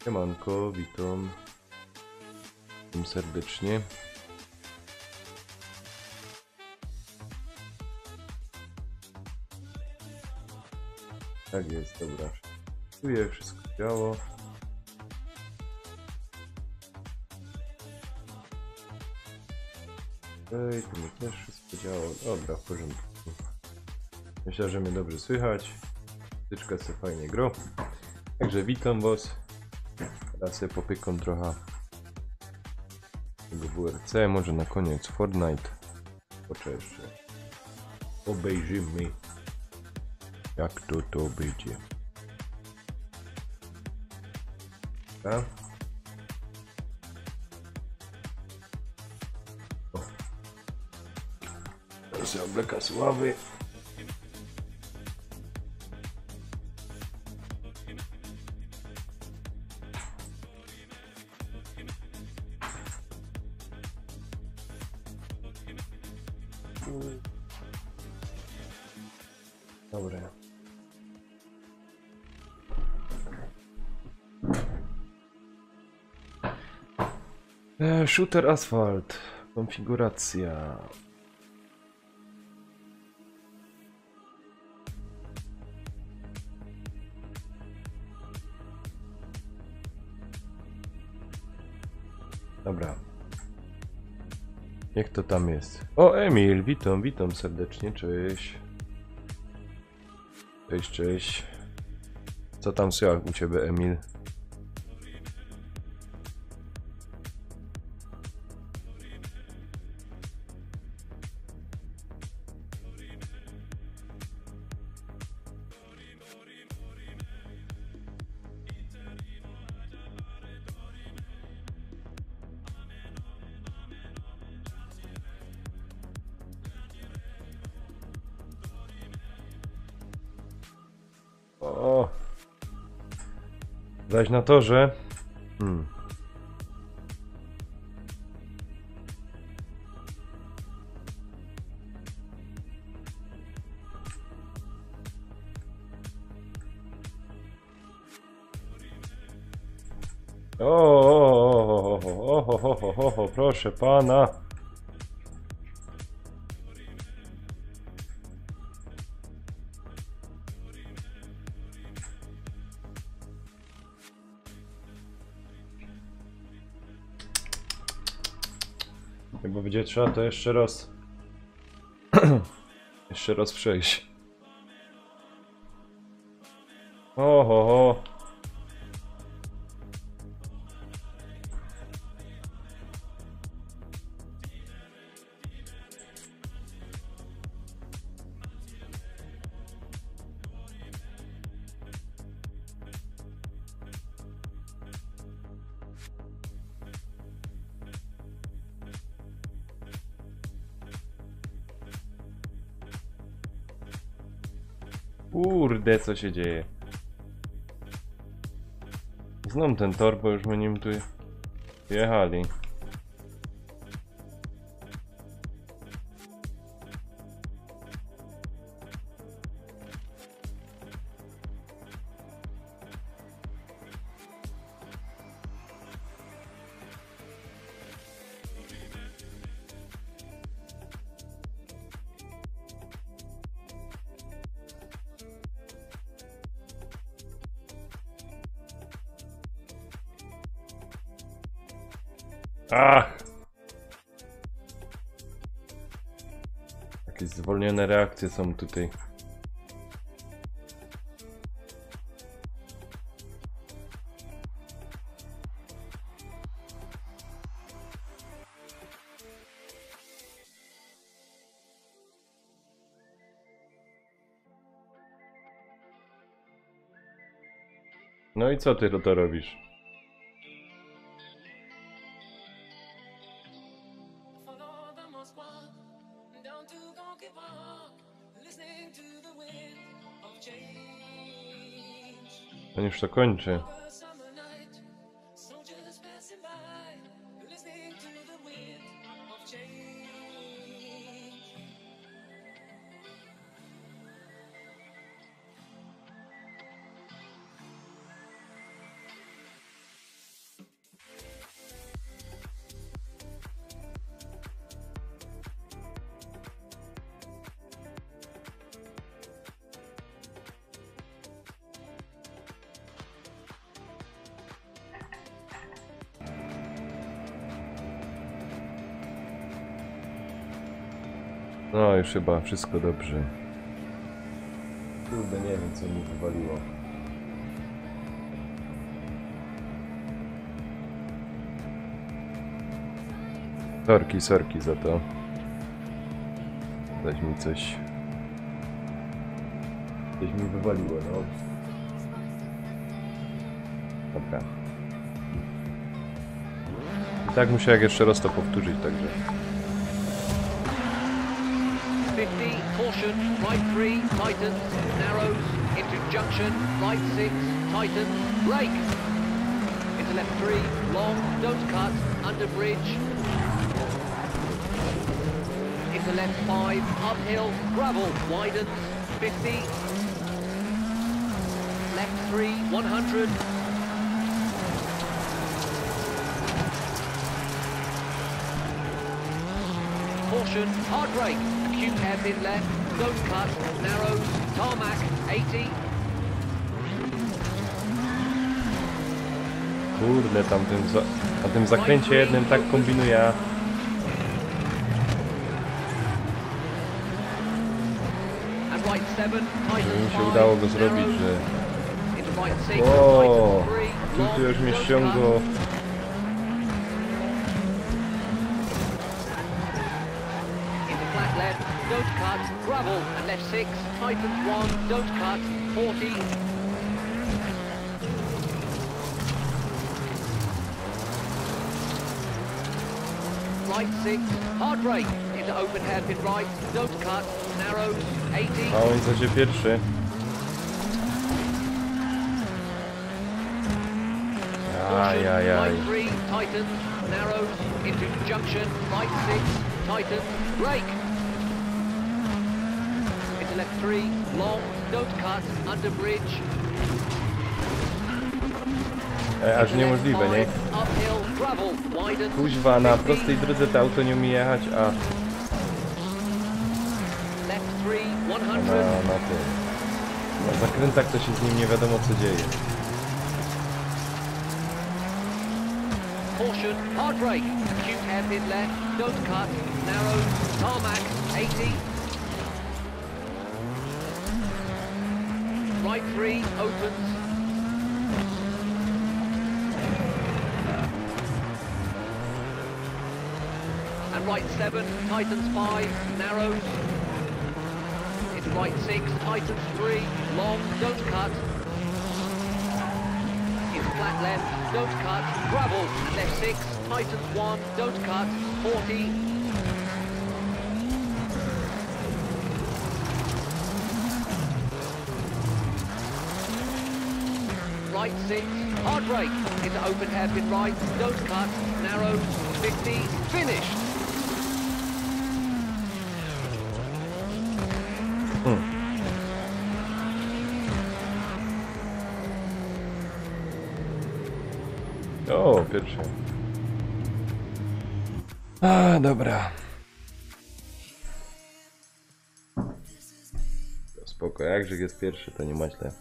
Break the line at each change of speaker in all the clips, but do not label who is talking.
Siemanko, witam serdecznie. Tak jest, dobra. Czuję, wszystko działo. Ej, tu mi też wszystko działo. Dobra, w porządku. Myślę, że mnie dobrze słychać. Tyczka sobie fajnie gro. Także witam was. Teraz sobie popykam trochę tego WRC, może na koniec Fortnite. Poczekaj jeszcze. Obejrzymy, jak to będzie. Tak? Teraz obleka sławy. Dobra. Shooter Asphalt. Konfiguracja. Dobra. Jak to tam jest? O, Emil, witam serdecznie, cześć. Cześć. Co tam słychać u ciebie, Emil? O, zaś na torze. O, proszę pana. Chyba będzie trzeba to jeszcze raz jeszcze raz przejść. Ho. Kurde, co się dzieje? Znam ten tor, bo już my nim tu jechali. Ach! Jakieś zwolnione reakcje są tutaj. No i co ty to robisz? On już to kończy. No już chyba wszystko dobrze. Kurde, nie wiem co mi wywaliło. Sorki za to. Dać mi coś mi wywaliło, no. Dobra. I tak musiałem jeszcze raz to powtórzyć, także.
50, caution, right 3, tightens, narrows, into junction, right 6, tightens, brake. Into left 3, long, don't cut, under bridge. Into left 5, uphill, gravel, widens, 50. Left 3, 100. Caution, hard brake, acute hairpin left, don't cut, narrows, tarmac, 80.
Kurde, na tym zakręcie jednym tak kombinuję. Żeby mi się udało go zrobić, że... O, tu już mnie ściągło.
Don't cut, gravel, and left 6, tightens 1, don't cut, 40. Right 6, hard brake, into open hairpin right, don't cut, narrows, 80.
A on zadzie pierwszy. Ajajaj.
Right 3, tightens, narrows, into junction, right 6, tightens, brake. Into left 3, long, don't cut, under bridge.
Aż niemożliwe, nie?
Uphill, gravel, widens.
Kuźwa, na prostej drodze to auto nie umie jechać, a
Left 3, 100.
na tym. Na zakrętach to się z nim nie wiadomo co dzieje.
Caution, hard brake, acute hairpin left, don't cut, narrows, tarmac, 80. Right 3, opens. And right 7, tightens 5, narrows. It's right 6, tightens 3, long, don't cut. It's flat left, don't cut, gravel, and left 6, tightens 1, don't cut, 40. Right 6, hard brake, into open hairpin right, don't cut, narrows, 50, finished.
O, pierwszy. A, dobra. Spoko, jakże jest pierwszy, to nie ma źle.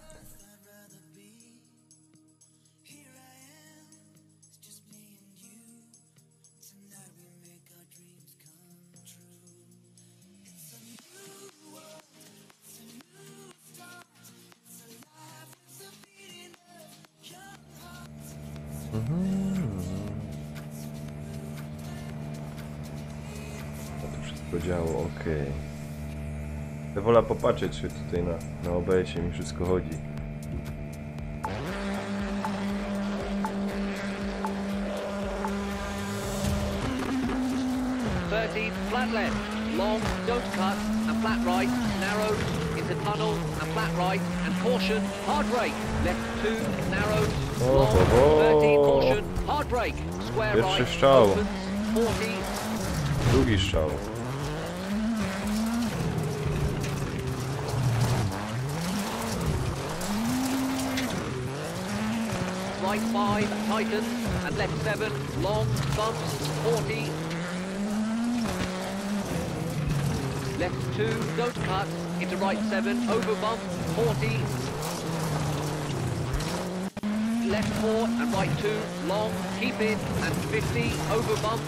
A to wszystko działo, okej. Okay. Wolę popatrzeć, czy tutaj na OBS-ie mi wszystko chodzi.
13, flat left, long, don't cut, and flat right, narrows, into tunnel, and flat right, and caution, hard brake, left 2, narrows, long, 13, caution, hard brake, square
Pierwszy
right,
strzał.
opens, 40,
Drugi strzał.
right 5, tightens, and left 7, long, bumps, 40, left 2, don't cut, into right 7, over bump, 40, left 4 and right 2, long, keep in, and 50, over bump,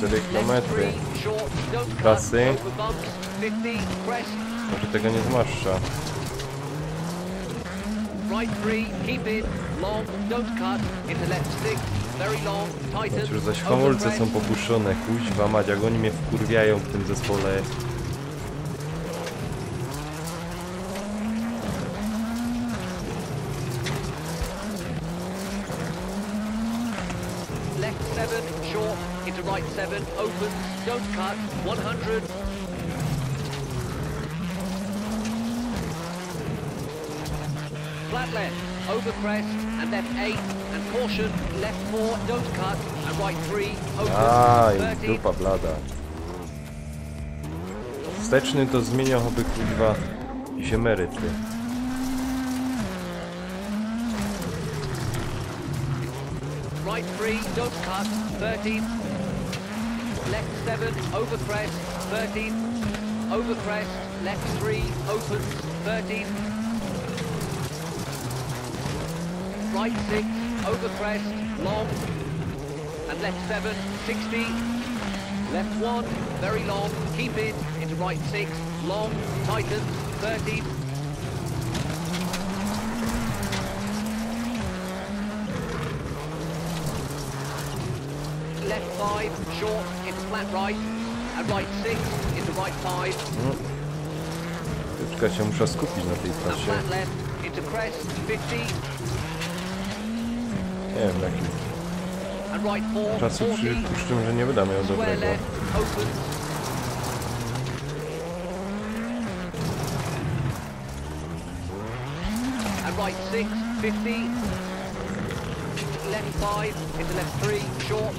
left 3, short, don't cut,
Trasy.
over bumps, 50, crest,
Może tego nie zmaszcza.
right 3, keep in, long, don't cut, into left 6, very long, tightens,
Znaczy, że zaś
over
hamulce
crest,
są popuszczone. Kuźwa mać, jak oni mnie wkurwiają w tym zespole.
left 7, short, into right 7, opens, don't cut, 100, flat left, over crest, and left 8, and caution, left 4, don't cut, and right 3,
Aj,
opens, 30,
dupa blada. Wsteczny to zmienia choby kuźwa jakieś emeryty.
right 3, don't cut, 13, left 7, over crest, 13, over crest, left 3, opens, 13, right 6, over crest, long, and left 7, 60, left 1, very long, keep in, into right 6, long, tightens, 13, left 5, short, into flat right, and right 6, into right 5,
Czekajcie, muszę skupić na tej
and
trasie.
flat left, into crest, 50,
Nie wiem, jaki
and right 4,
czasu
40,
przypuszczam, że nie wyda miał
square
dobrego.
left, opens, and right 6, 50, left 5, into left 3, short,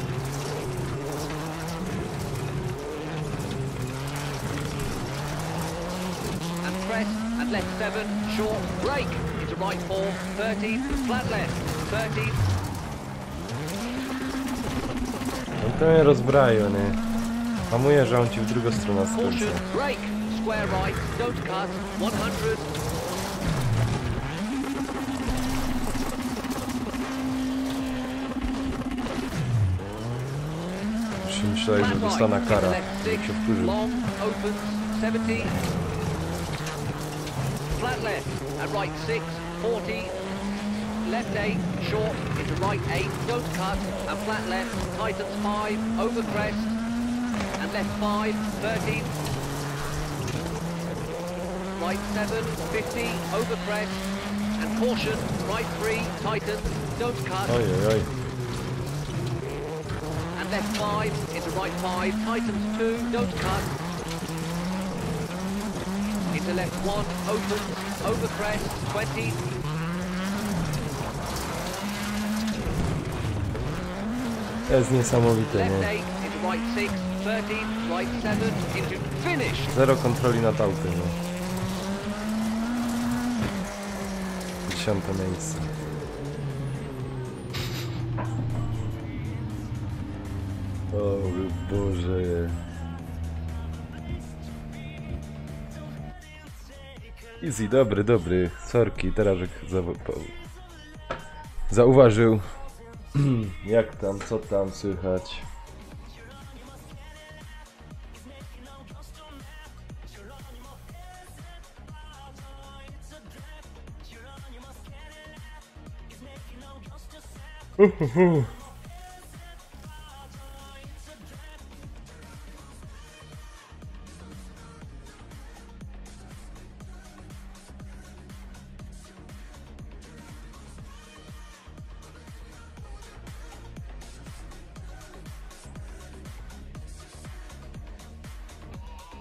and crest, and left 7, short, brake, into right 4, 30, flat left, 30,
No to mnie rozbrają, nie? Hamuję, że on ci w drugą stronę
caution,
skręca.
brake, square right, don't cut, 100,
Już się myślałem, że
flat right,
dostanę
into
kara,
left
jak
6,
się wkurzył.
long, opens, 70, flat left, and right 6, 40, left 8, short, into right 8, don't cut, and flat left, tightens 5, over crest, and left 5, 30, right 7, 50, over crest, and caution, right 3, tightens, don't cut,
Ojej, oj.
and left 5, into right 5, tightens 2, don't cut, into left 1, opens, over crest, 20,
To jest niesamowite,
left
nie?
8, into right 6, 30, right 7, into finish.
Zero kontroli nad autem, no. 10. miejsce. O Boże. Easy, dobry, dobry. Sorki, teraz jak zauważył. Jak tam, co tam słychać?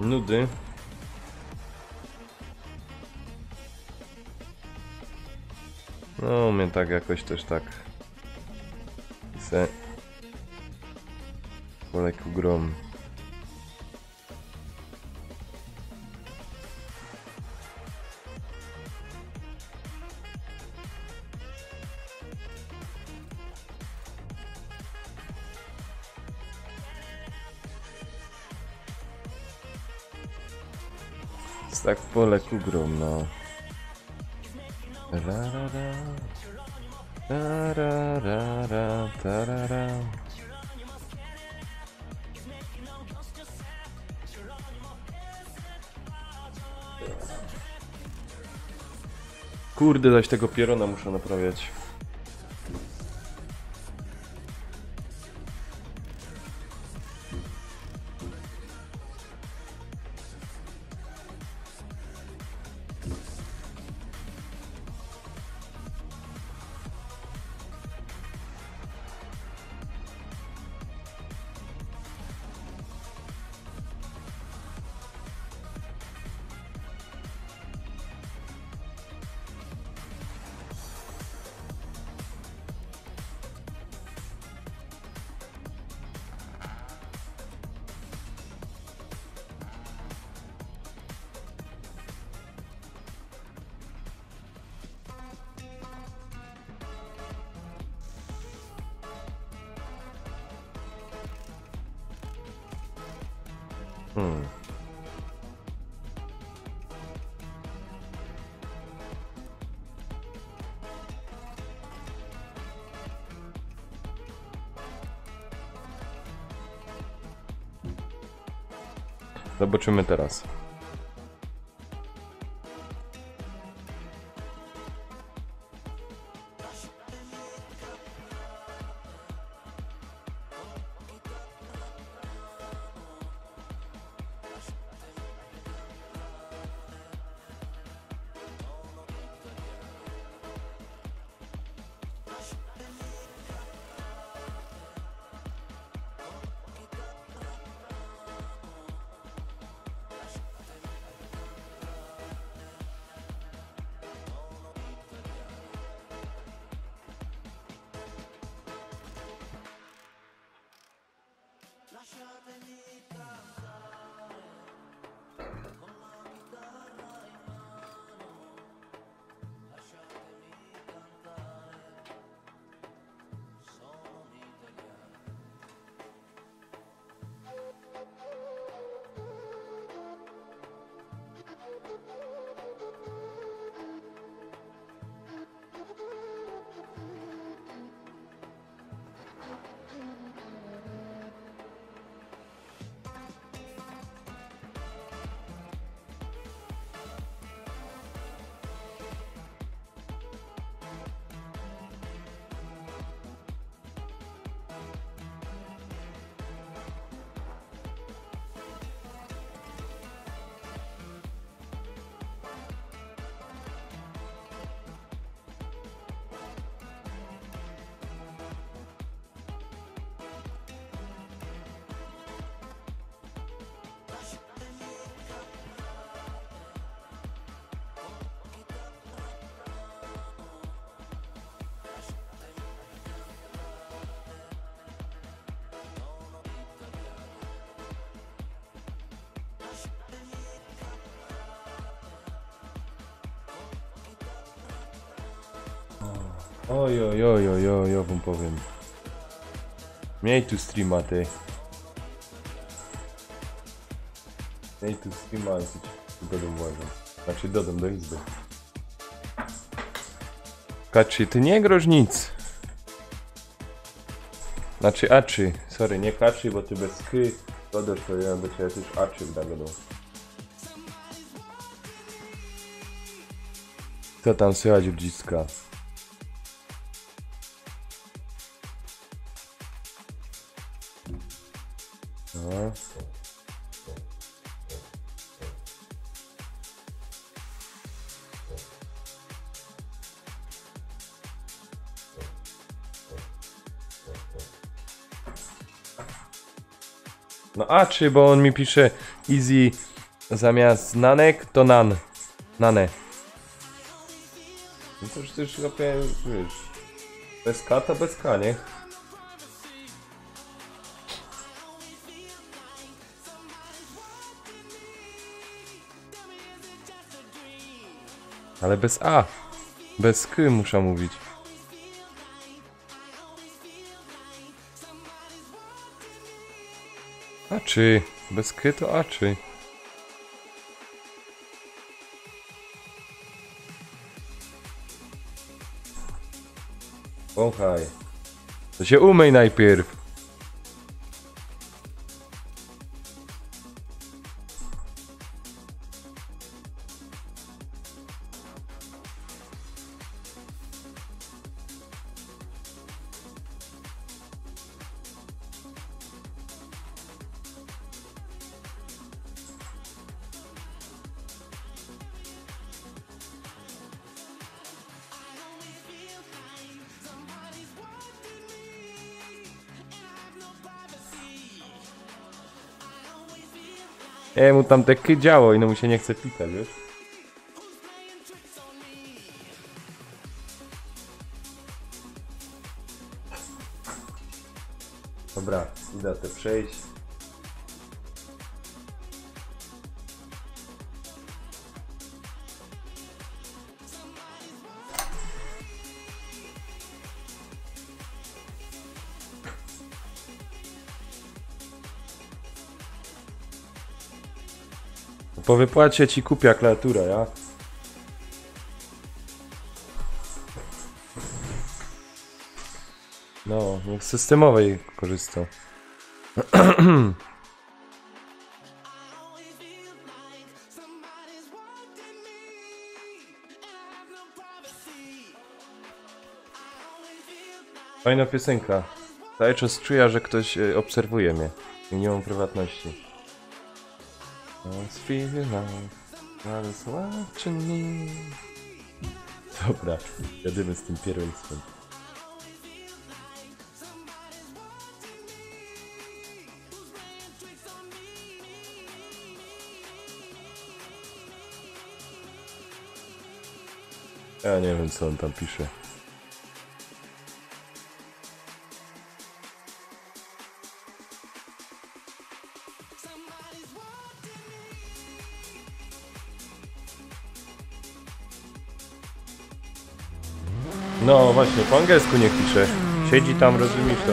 nudy. No, mnie tak jakoś też tak se po lekku grom. Jest tak po lekku grom, no. Ra, ra, ra. Ta, ra, ra, ra, ta, ra, ra. Kurde, zaś tego pierona muszę naprawiać. Zobaczymy teraz. Oj, oj, oj, oj, oj, ja wam powiem. Miej tu streama, ty. Miej tu streama, ale do domu uważam. Znaczy do izby. Kaczy, ty nie groź nic. Znaczy aczy, sorry, nie kaczy, bo ty bez ky dodasz, to ja do ciebie też aczy wdagodą. Co tam słychać u dziecka? No. No a czy, bo on mi pisze easy zamiast nanek to nan. Nane. No to już też chyba powiem, wiesz, bez K to bez K, nie? Ale bez A. Bez K muszę mówić. A czy? Bez K to A czy? Wąchaj. To się umyj najpierw. Mu tam takie działo i no mu się nie chce pitać, wiesz? Dobra, idę te przejść. Po wypłacie ci kupię klawiaturę, ja? No, niech z systemowej korzysta. Fajna piosenka. Cały czas czuję, że ktoś obserwuje mnie i nie mam prywatności. Dobra, jadymy z tym pierwszym. Ja nie wiem, co on tam pisze. No właśnie, po angielsku niech pisze. Siedzi tam, rozumiesz to.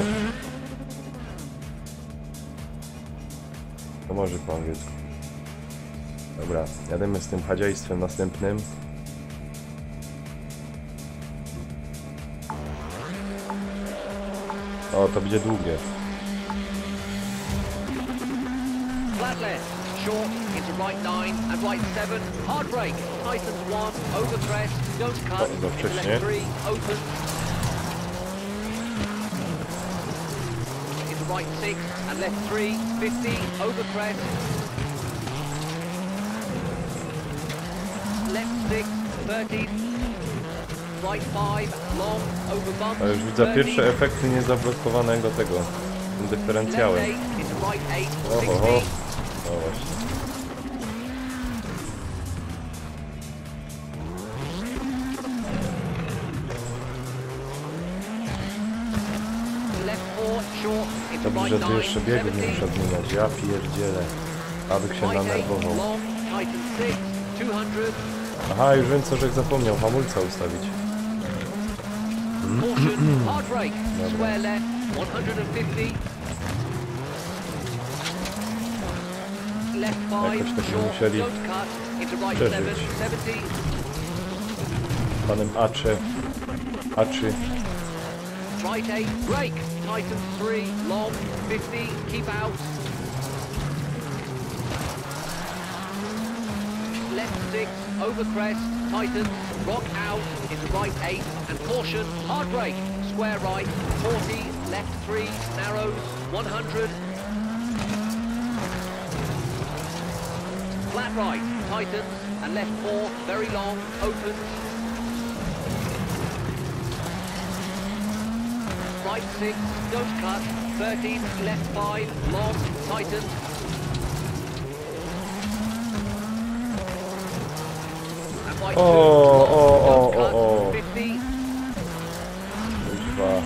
To może po angielsku. Dobra, jademy z tym chadziajstwem następnym. O, to będzie długie.
Flat left, short, into right 9 and right 7, hard brake, tightens 1, over crest, don't cut,
Za
into
wcześnie.
left 3, open, into right 6 and left 3, 50, over crest, left 6, 30, right 5, long, over bump,
A już widzę pierwsze efekty niezablokowanego tego dyferencjałem.
left 8, into right 8, 60,
Oho. No właśnie.
left 4, short, into
Dobrze,
right
że tu
9,
jeszcze biegów nie
70,
muszę zmieniać. Ja pierdzielę. Abych się
right 8,
nanerwował.
long, tighten 6, 200,
Aha, już wiem co, że zapomniał hamulca ustawić.
caution, hard brake, square left, 150, left 5,
Jakoś tak
short,
musieli
don't cut, into right
przeżyć.
7, 70,
Panem Acze. Aczy.
right 8, brake, tighten 3, long, 50, keep out, left 6, over crest, tightens, rock out, into right 8, and caution, hard brake, square right, 40, left 3, narrows, 100, flat right, tightens, and left 4, very long, opens, right 6, don't cut, 13, left 5, long, tightens, right
O,
2,
o,
long,
o,
don't
o, o.
cut, 50.
Kurwa.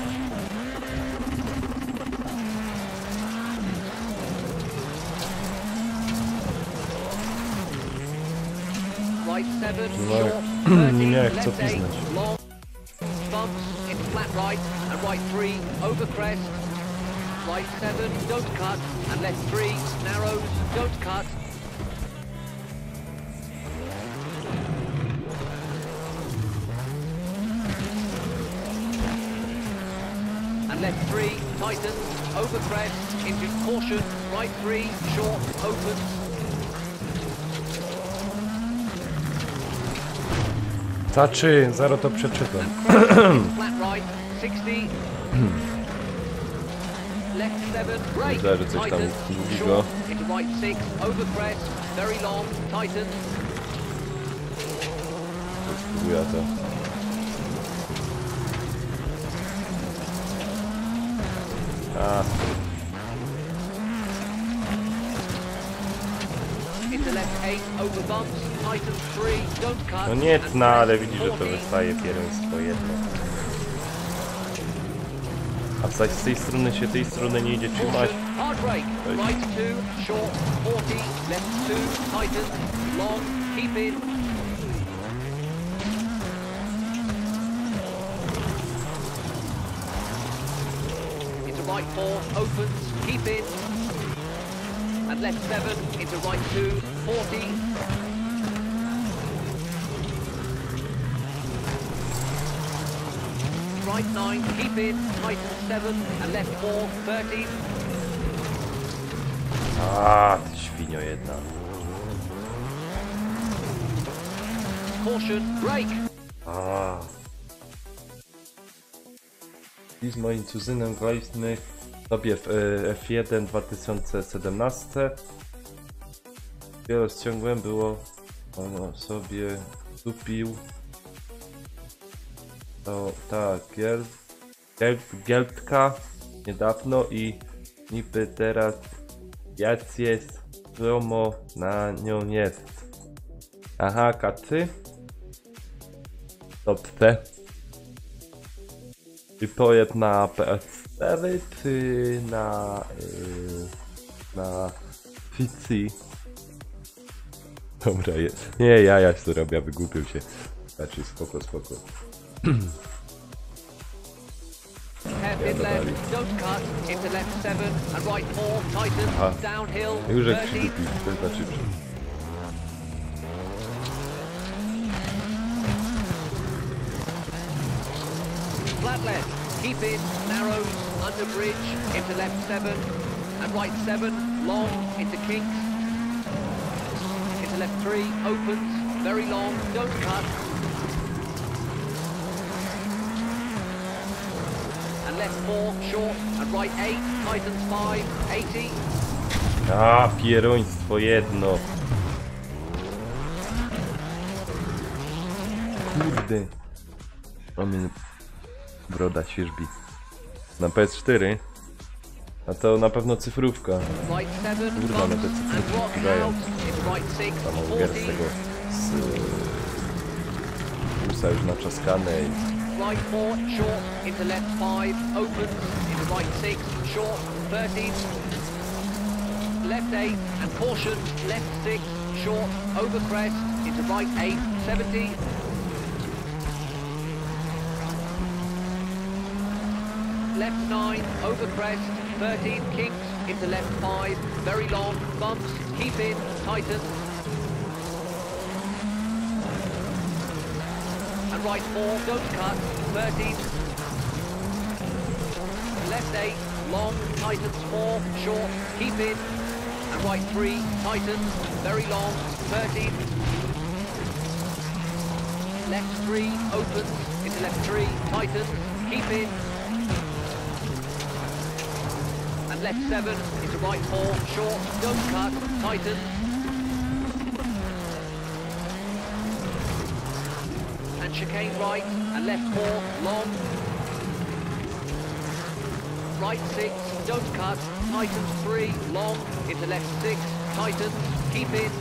Right 7,
No,
short,
nie
30,
miałem co
left 8,
piznać.
long, bumps, into flat right, and right 3, over crest, right 7, don't cut, and left 3, narrows, don't cut, and left 3, tightens, over crest, into caution, right 3, short, opens,
Taczy, zaraz to przeczytam.
flat right, 60. Left 7, brake,
Myślę, że coś tam
tightens,
długiego.
short, into right 6, over crest, very long, tightens,
Spróbuję to. A,
into left 8, over bumps, tightens 3, don't cut,
no nie
and
tna, ale
crest,
widzisz, że to
40.
wystaje pierwieństwo jedno. A zaś z tej strony się tej strony nie idzie trzymać.
Caution, hard brake,
Right.
right 2, short, 40, left 2, tightens, long, keep in, into right 4, opens, keep in, and left 7, into right 2, 40, right 9, keep in, tightens 7, and left 4, 30,
A, ty świnio jedna.
caution, brake,
A. I z moim cuzynem graliśmy sobie w F1 2017. Gdzie rozciągłem było, ono sobie kupił to tak, Geltka niedawno i niby teraz jak jest promo na nią jest. Aha, kacy? Dobrze. I to jest na PS4 czy na PC? Dobra, jest. Nie, ja się robię, wygłupił się. Znaczy, spoko.
hairpin left, don't cut, into left 7, and right 4, tightens,
Aha.
downhill,
Już jak
30,
przygłupił, to znaczy, że...
flat left, keep in, narrows, under bridge, into left 7, and right 7, long, into kinks, into left 3, opens, very long, don't cut, and left 4, short, and right 8, tightens 5, 80,
A, pieroństwo jedno. Kurde. O mnie broda świeżbi. Na PS4. A to na pewno cyfrówka.
right 7,
Kurwa, ale te
bumps, and
cyfrówki
rock
dają.
out, into right 6,
Tam gier z
40,
tego z USA już naczaskane i
right 4, short, into left 5, opens, into right 6, short, 30, left 8, and caution, left 6, short, over crest, into right 8, 70, left 9, over crest, 13, kinks, into left 5, very long, bumps, keep in, tighten, and right 4, don't cut, 13, left 8, long, tightens 4, short, keep in, and right 3, tightens, very long, 13, left 3, opens, into left 3, tightens, keep in, and left 7, into right 4, short, don't cut, tightens, and chicane right, and left 4, long, right 6, don't cut, tightens 3, long, into left 6, tightens, keep in,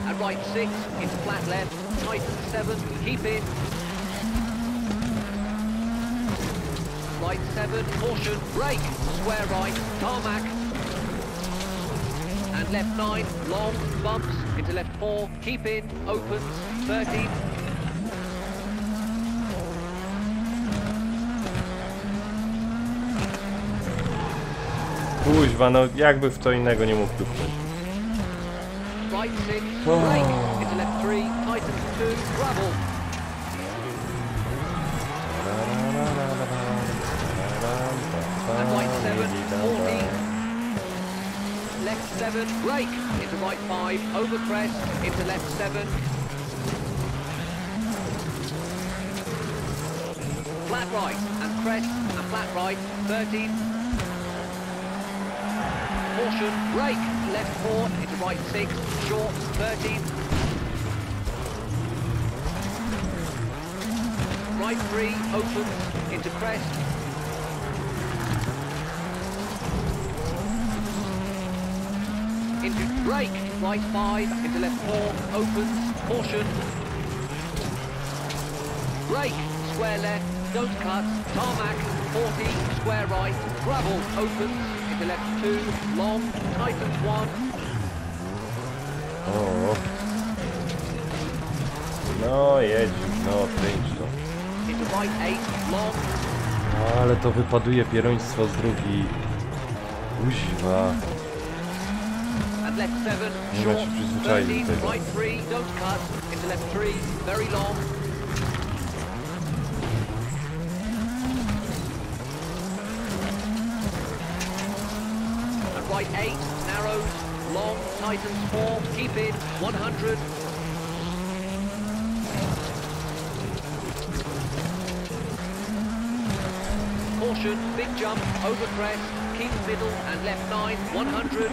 and right 6, into flat left, tighten 7, keep in. Right 7, caution, brake, square right, tarmac. And left 9, long, bumps, into left 4, keep in, opens, 13.
Kuźwa, no jakby w to innego nie mógł tu wchodzić.
Right 6, brake, into left 3, tightens 2, gravel. And right 7, 40. Left 7, brake, into right 5, over crest, into left 7. Flat right, and crest, and flat right, 13. Caution, brake, left 4, into right 6, short, 13. Right 3, opens, into crest. Into brake, right 5, into left 4, opens, caution. Brake, square left, don't cut, tarmac, 40, square right, gravel, opens, into left 2, long, tightens 1.
O. No jedź, no kręć to.
Into right 8, long.
Ale to wypaduje pieroństwo z drugi. Kuźwa.
And left 7,
Nie ma się
short,
przyzwyczaić do
13,
tego.
right 3, don't cut, into left 3, very long. And right 8, narrows, long, tightens 4, keep in, 100. Caution, big jump, over crest, keep middle and left 9, 100.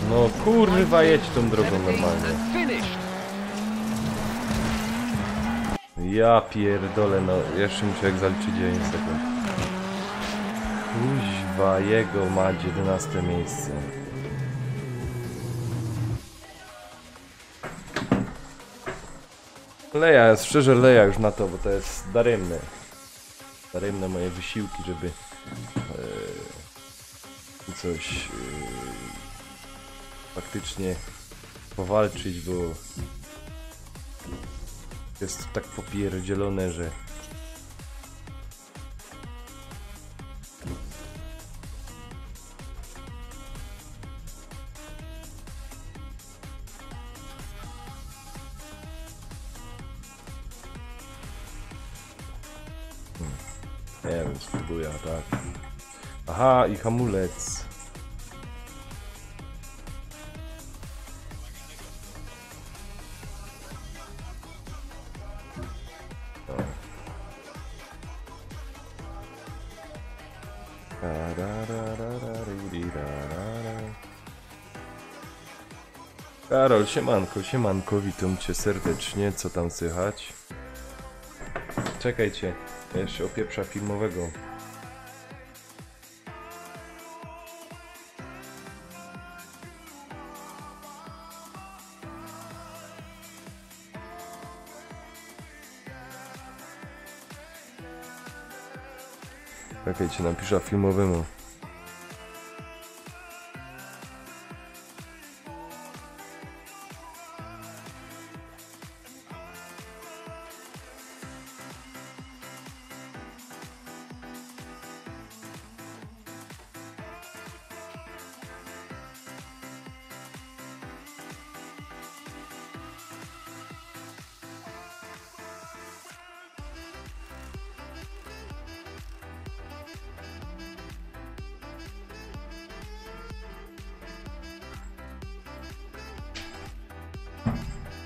No kurwa, jedź tą drogą
17
normalnie.
and finished.
Ja pierdolę, no jeszcze muszę jak zaliczyć 9 sekund. Kuźwa, jego mać 11 miejsce. Leja, szczerze leja już na to, bo to jest daremne. Daremne moje wysiłki, żeby coś faktycznie powalczyć, bo jest tak popierdzielone, że nie wiem, spróbuję, tak. Aha, i hamulec. Karol, siemanko, siemanko, witam cię serdecznie, co tam słychać? Czekajcie, ja jeszcze opieprza filmowego. Czekajcie, napiszę filmowemu.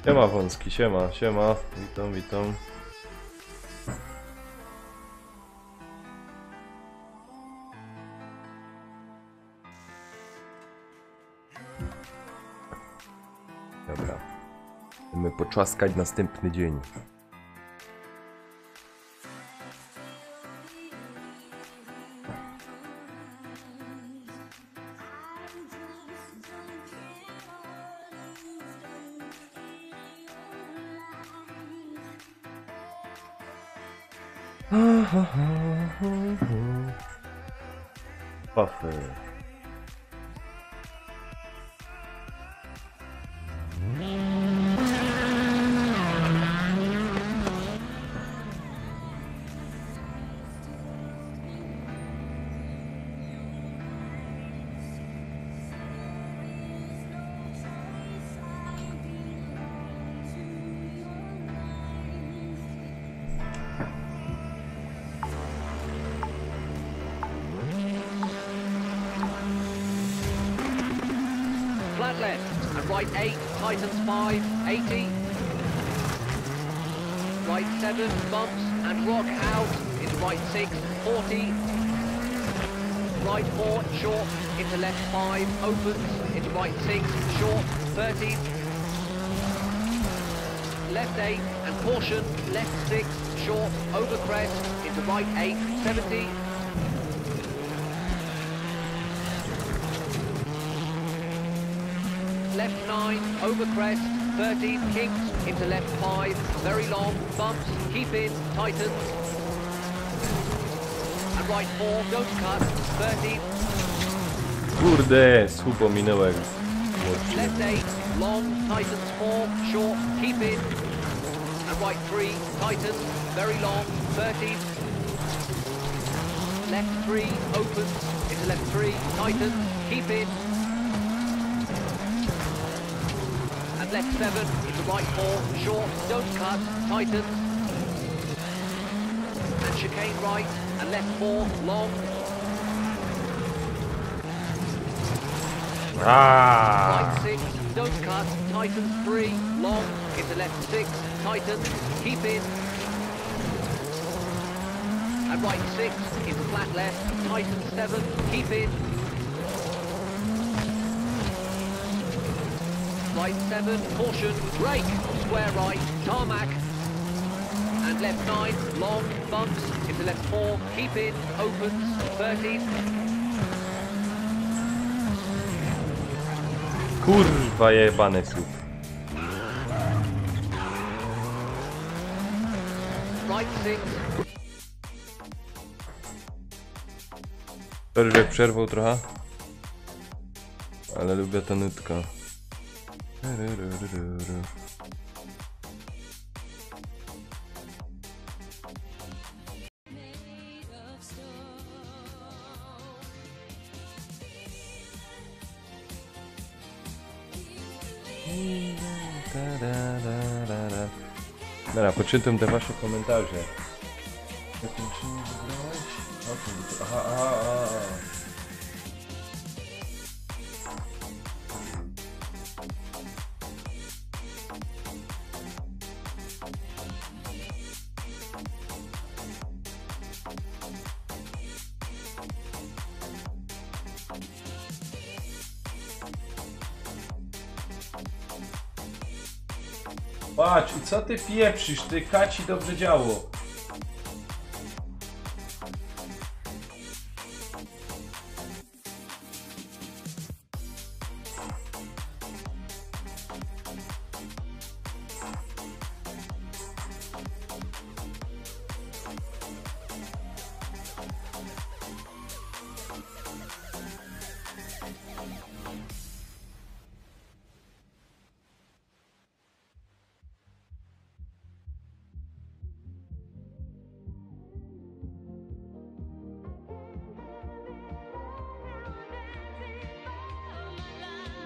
Siema wąski, siema, siema, witam, witam. Dobra, chcemy poczaskać następny dzień. Puffer.
Flat left and right 8, tightens 5, 80. Right 7, bumps and rock out into right 6, 40. Right 4, short into left 5, opens into right 6, short 30. Left 8 and caution, left 6, short, over crest into right 8, 70. Left 9, over crest, 30, kinks into left 5, very long, bumps, keep in, tightens. And right 4, don't cut, 30.
Kurde, słupo minąłem.
Left 8, long, tightens 4, short, keep in. And right 3, tightens, very long, 30. Left 3, opens, into left 3, tightens, keep in. Left 7 into right 4, short, don't cut, tightens. And chicane right, and left 4, long. Right 6, don't cut, tightens 3, long, into left 6, tightens, keep in. And right 6 into flat left, tightens 7, keep in. Right 7, caution, brake, square right, tarmac. And left 9, long, bumps, into left 4, keep in, opens, 30.
Kurwa jebane słup.
Right 6.
Sorry, że przerwał trochę. Ale lubię tę nutkę. Dobra, poczytam te wasze komentarze. Aha. Patrz, i co ty pieprzysz, ty kaci dobrze działo.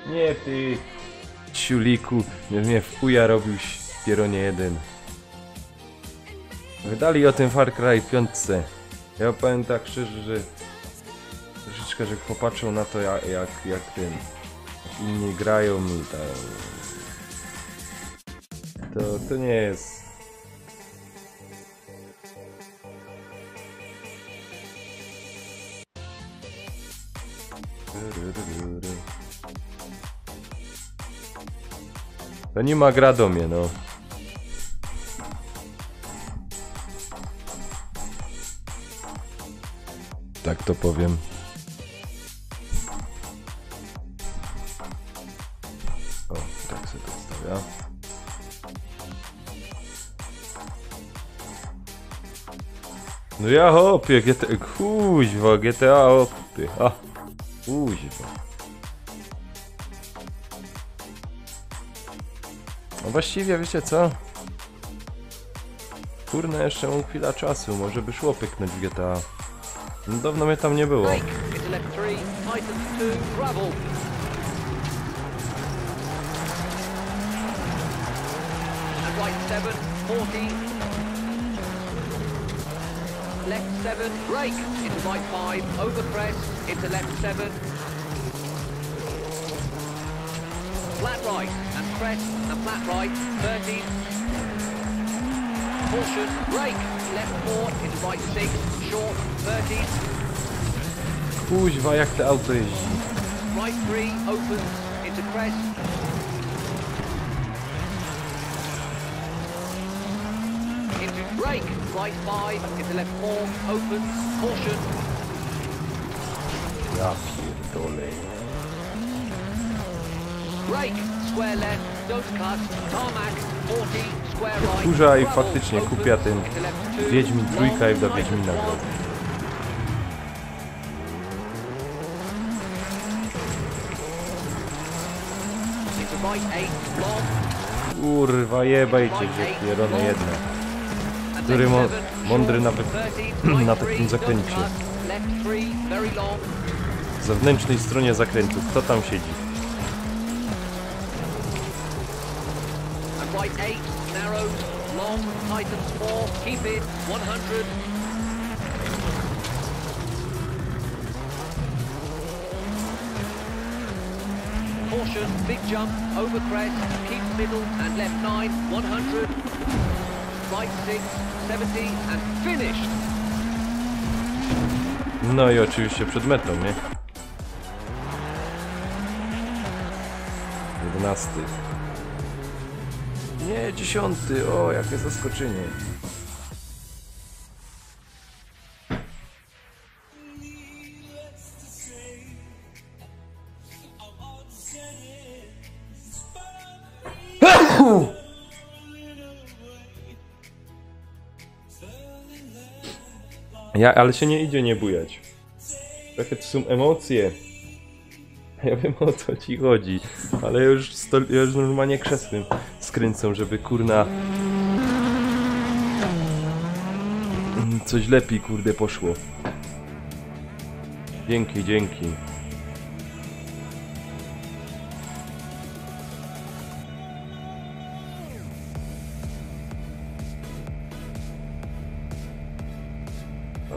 Nie ty, ciuliku, mnie w chuja robił pieronie jeden. Wydali o tym Far Cry 5. Ja powiem tak szczerze, że troszeczkę, że popatrzą na to jak inni grają i to nie jest. To nie ma gra do mnie, no. Tak to powiem. O, tak sobie to wstawia. No ja hopie, GTA, kuźwa, GTA hopie, a, kuźwa. No właściwie, wiecie co? Kurna, jeszcze mam chwila czasu, może by szło pyknąć w GTA. No dawno mnie tam nie było.
Brake into left 3, tightens 2, gravel. And right 7, 40. Left 7, brake into right 5, over crest, into left 7. Flat right and crest and flat right, 30. Caution, brake, left 4 into right 6, short, 30.
Kuźwa, jak to auto jeździ.
Right 3 opens into crest. Into brake, right 5 into left 4, opens, caution.
Ja pierdolę.
Brake, square left, don't cut, tarmac, 40, square right.
Kurza i
gravel,
faktycznie
opens,
kupia ten
into left 2,
Wiedźmin trójka i do
long,
Wiedźmina
tightens
gra.
1. Into right 8, long.
Kurwa, jebajcie się, pierony jedna. Który mądry nawet na takim zakręcie. W zewnętrznej stronie zakrętu. Kto tam siedzi?
And right 8, narrows, long, tightens 4, keep it, 100. Caution, big jump, over crest, keep middle and left 9, 100. Right 6, 70 and finished.
No i oczywiście przed metą, nie? 11. Nie, 10. O, jakie zaskoczenie. Ale się nie idzie nie bujać. Trochę to są emocje. Ja wiem, o co ci chodzi, ale ja już normalnie krzesłem skręcam, żeby kurna coś lepiej kurde poszło. Dzięki, dzięki.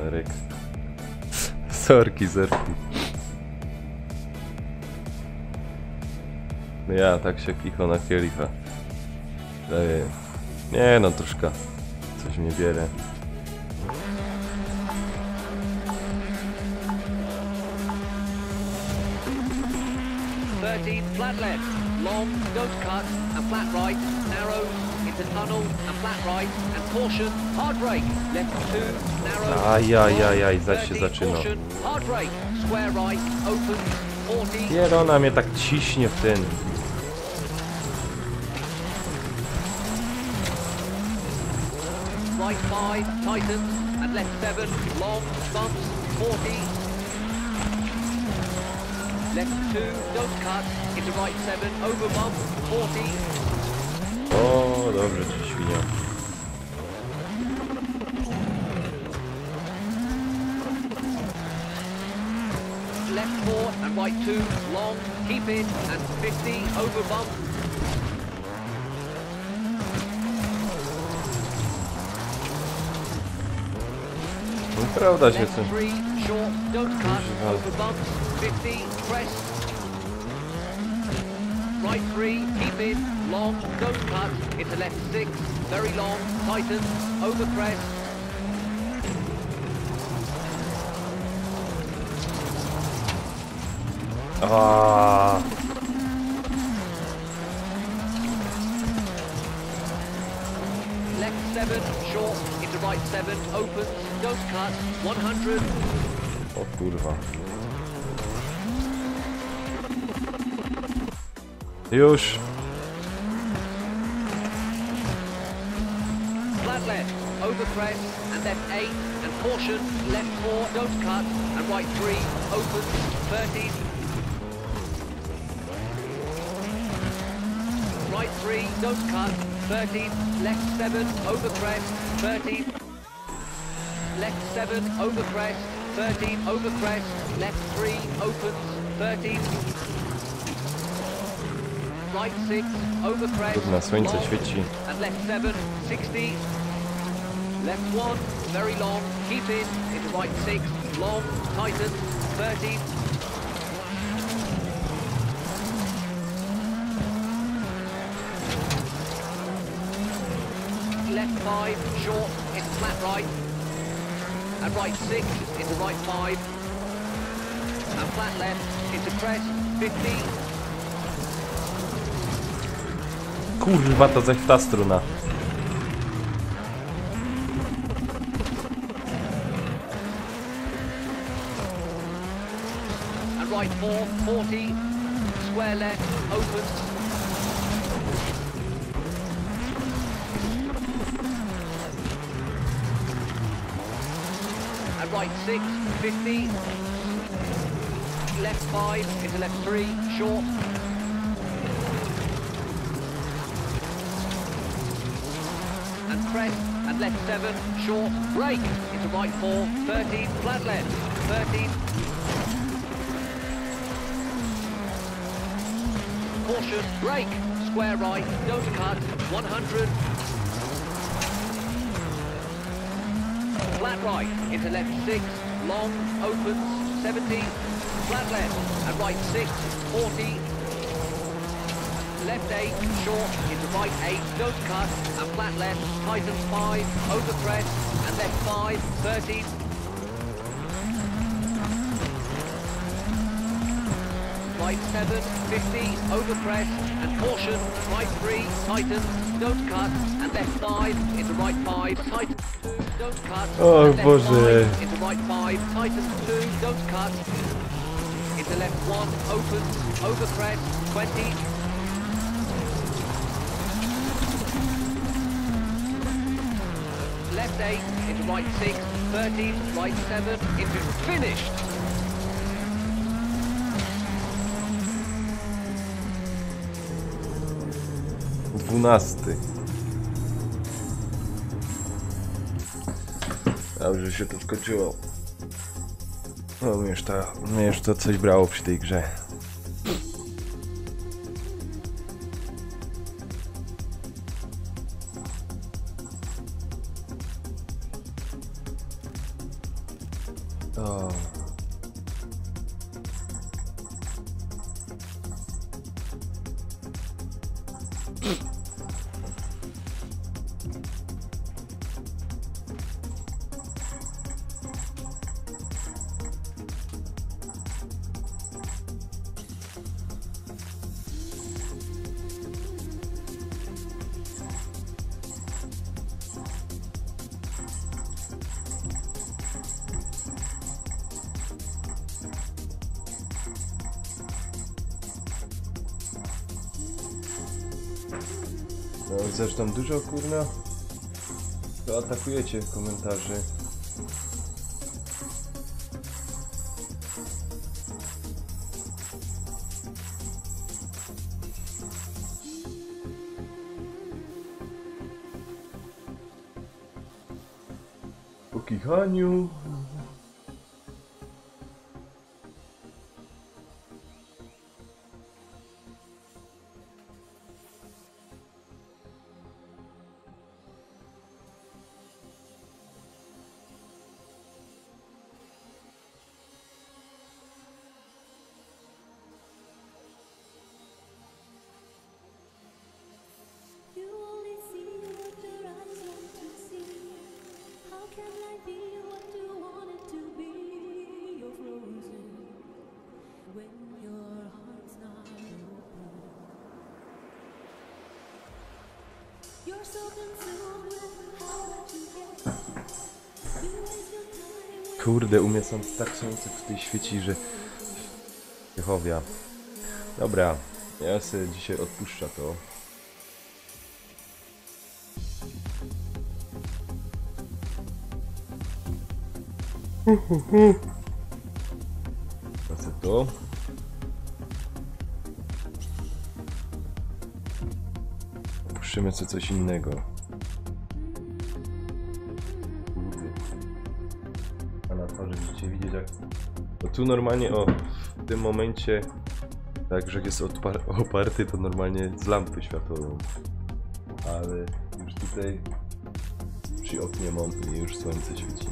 Eryk. Sorki, zerki. No ja tak się kicho na kielicha. Nie no, troszkę coś mnie bierze.
Flat left, long, don't cut, and flat right, narrow, into tunnel, and flat right, and caution, hard brake, left 2, narrow,
Ajajajaj, zaś się
30,
zaczyna.
caution, hard brake, square right, open, 40,
Pierona mnie tak ciśnie w ten.
right 5, tightens, and left 7, long, bumps, 40, left 2, don't cut, into right 7, over bump, 40,
O, dobrze ci świnia.
left 4 and right 2, long, keep it, and 50, over bump,
No prawda się
left
tym.
3, short, don't cut,
Kuźwa.
over bumps, 50, crest, right 3, keep it, long, don't cut, into left 6, very long, tightens, over crest,
Aaaa.
left 7, short, into right 7, opens, don't cut, 100,
O kurwa. Już.
flat left, over crest, and left 8, and caution, left 4, don't cut, and right 3, opens, 30. Right 3, don't cut, 30. Left 7, over crest, 30. Left 7, over crest, 30, over crest. Left 3, opens, 30. Right 6, over crest,
Na słońce
long,
świeci.
and left 7, 60. Left 1, very long, keep in, into right 6, long, tighten, 30. Left 5, short, into flat right. And right 6, into right 5. And flat left, into crest, 50.
Kurwa, to zaś ta struna.
And right 4, 40. Square left, open. And right 6, 50. Left 5, into left 3, short. And crest, and left 7, short, brake, into right 4, 30, flat left, 30. Caution, brake, square right, don't cut, 100. Flat right, into left 6, long, opens, 70. Flat left, and right 6, 40. Left 8, short, into right 8, don't cut, and flat left, tightens 5, over crest, and left 5, 30. Right 7, 50, over crest, and caution, right 3, tightens, don't cut, and left 5, into right 5, tighten, don't cut,
O
and left
Boże.
5, into right 5, tightens 2, don't cut, into left 1, opens, over crest, 20. Left 8, into right 6, 30, right 7, into finished.
Dwunasty. Dobrze się to skończyło. No mnie już to coś brało przy tej grze. O. No zresztą dużo kurna to atakujecie w komentarzy. Po kichaniu. Kurde, u mnie są tak słońce tutaj świeci, że... Jehowia. Dobra, ja sobie dzisiaj odpuszczę to. Tracę to. Puszczymy sobie coś innego. A na twarzy będziecie widzieć jak... No tu normalnie, o, w tym momencie, tak, że jak jest oparty, to normalnie z lampy światłową. Ale już tutaj przy oknie mam i już słońce świeci.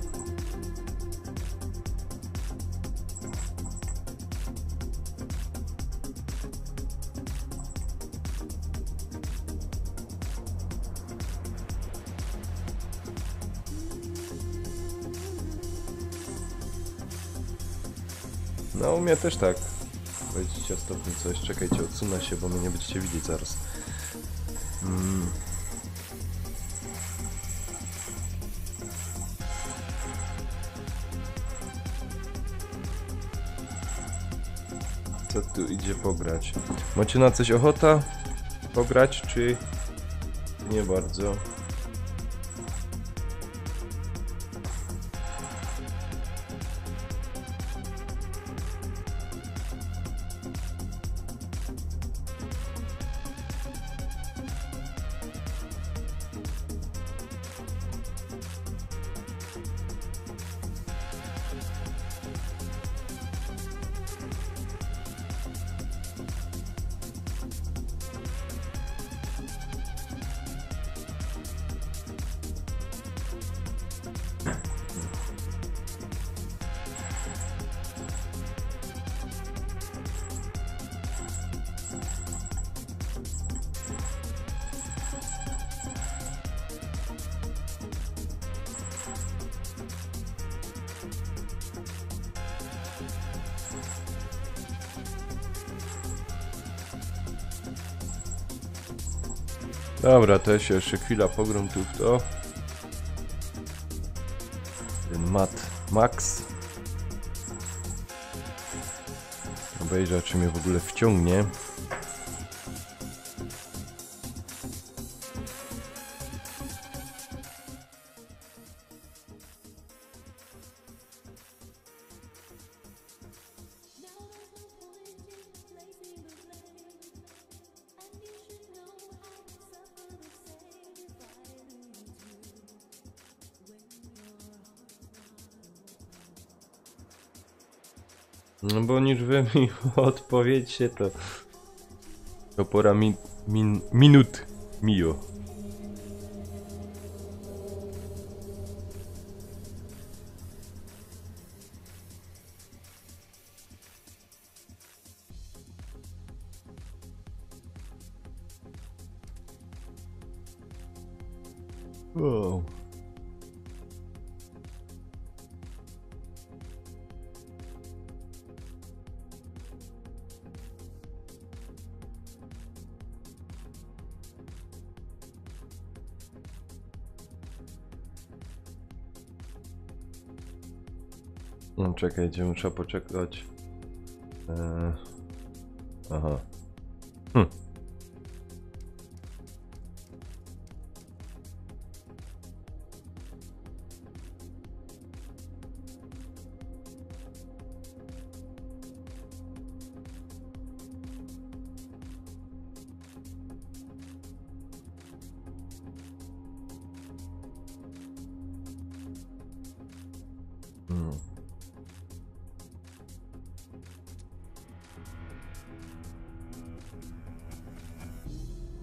No u mnie też tak. 20 stopni coś. Czekajcie, odsunę się, bo mnie nie będziecie widzieć zaraz. Co tu idzie pograć? Macie na coś ochota pograć, czy nie bardzo? Dobra, to ja się jeszcze chwila pogram tu w to. Ten Max. Obejrzę, czy mnie w ogóle wciągnie. No bo niż wy mi odpowiecie, to pora minut mio. Wow. No czekajcie, muszę poczekać. Aha.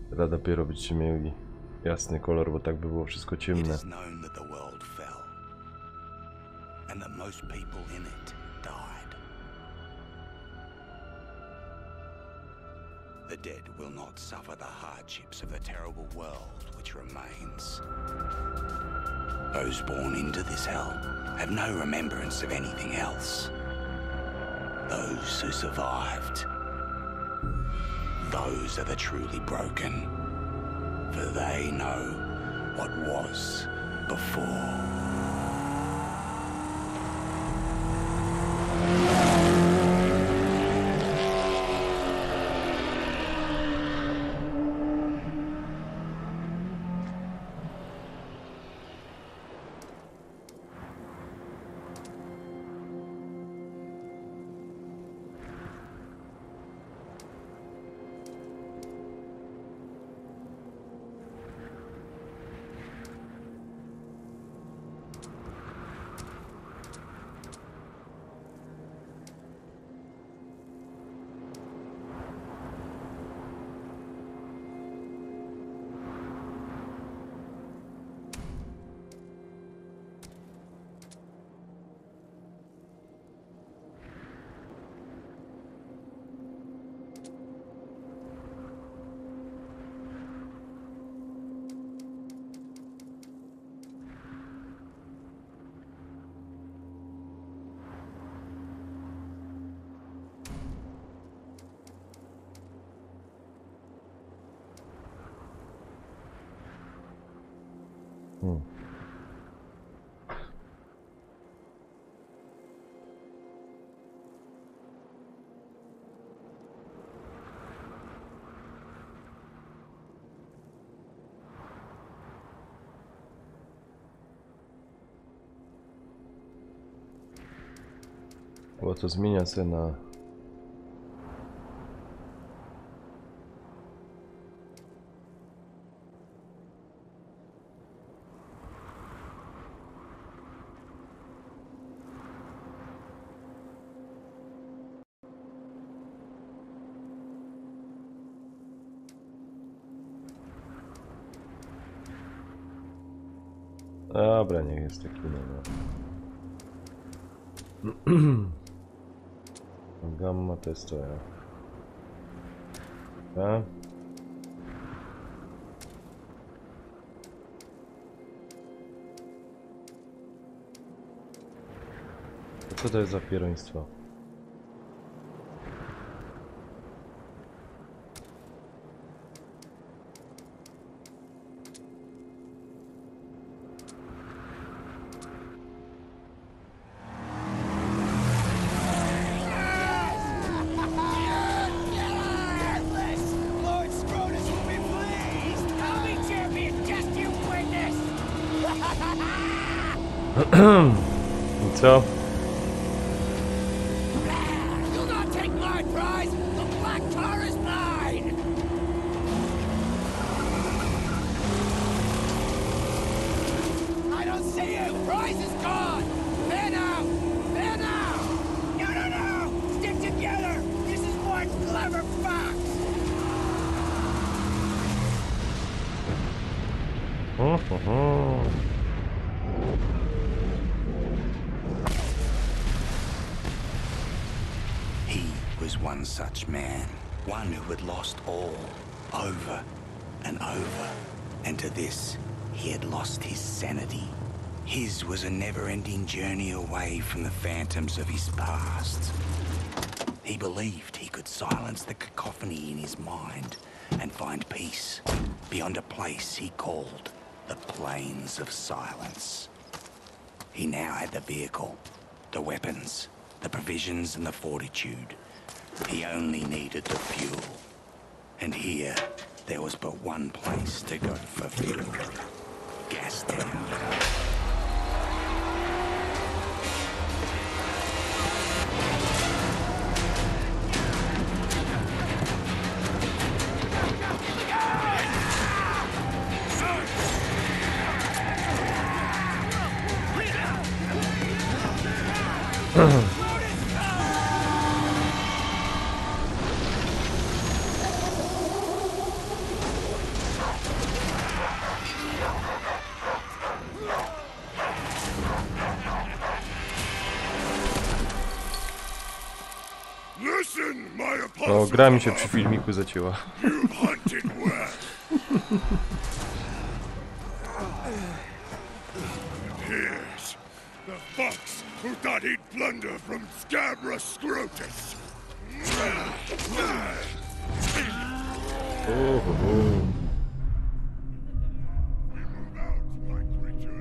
Teraz dopiero byście mieli jasny kolor, bo tak by było wszystko ciemne.
The dead will not suffer the hardships of the terrible world which remains. Those born into this hell have no remembrance of anything else. Those who survived, those are the truly broken, for they know what was before.
Bo to zmienia się na... Dobra, niech jest taki numer. Gamma to jest to ja. A? Co to jest za pieroństwo? I co?
You'll not take my prize! The black tar is mine! I don't see you! Prize is gone! There now! There now! No, no, no! Stick together! This is one clever fox! He was one such man, one who had lost all, over and over, and to this, he had lost his sanity. His was a never-ending journey away from the phantoms of his past. He believed he could silence the cacophony in his mind and find peace beyond a place he called the Plains of Silence. He now had the vehicle, the weapons, the provisions and the fortitude. He only needed the fuel. And here, there was but one place to go for fuel. Gastown.
O, gra mi się przy filmiku zacięła.
Here's the fox who thought he'd plunder from Scabra Scrotus. We move out, my creatures.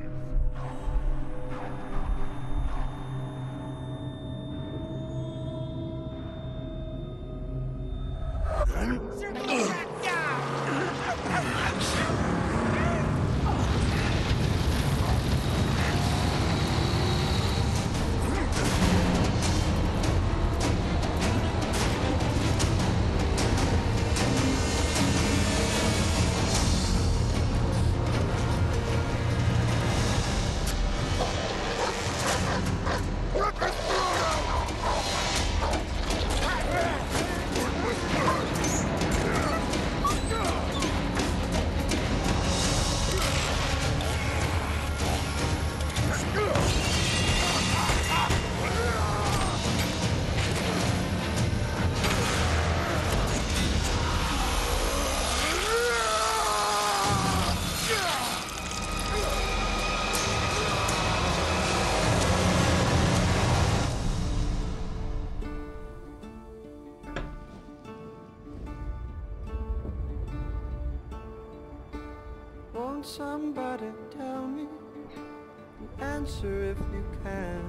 somebody tell me? Answer if you can.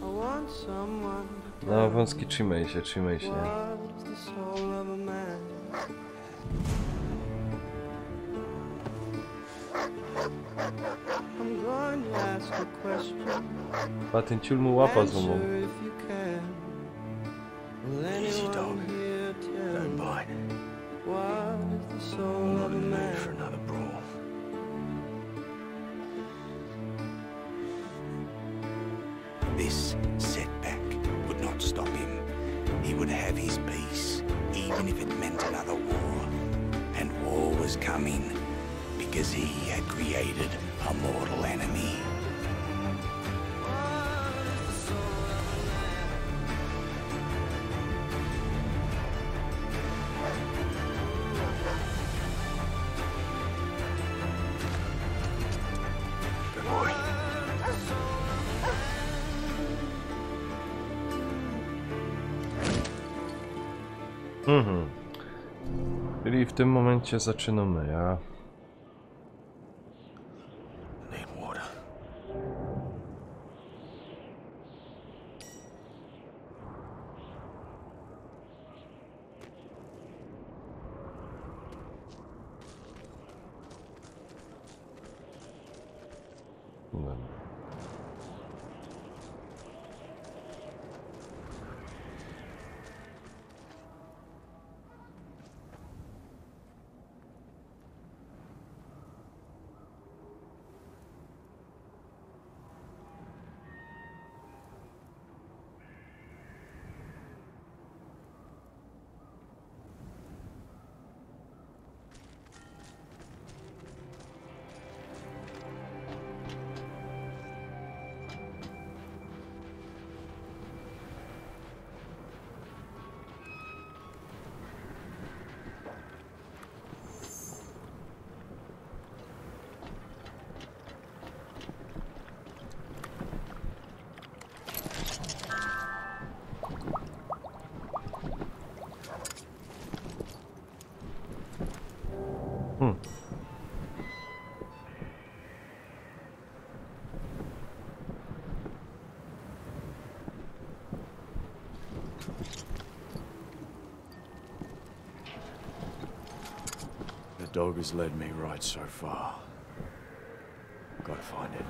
I want someone to
No, wąski, trzymaj się, trzymaj się.
what's the soul of a man? I'm going to ask a question.
A ten ciul mu łapa złamał.
Answer if you can. Will
Easy, dog.
anyone here tell
Don't
me
bite.
what is the
I'm
soul
not
of a
in the mood for
man?
another brawl. This setback would not stop him. He would have his peace, even if it meant another war. And war was coming, because he had created a mortal enemy. Good boy.
Czyli w tym momencie zaczynamy, ja.
Need water.
Dobra.
The dog has led me right so far. Gotta find it.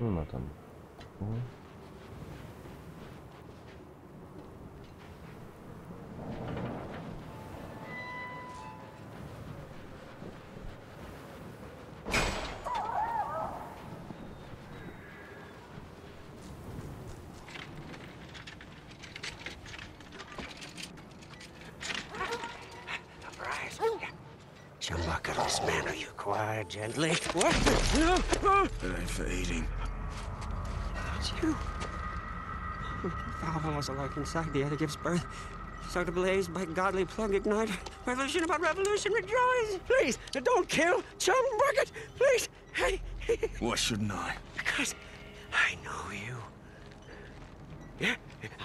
Nie ma tam.
Chumbucket, this man, are you quiet, gently? What? No!
It ain't for eating.
It's you. Valve alike inside the other gives birth. So to blaze by godly plug ignite. Revolution about revolution, rejoice! Please, don't kill Chumbucket! Please! Hey!
Why shouldn't I?
Because I know you. Yeah,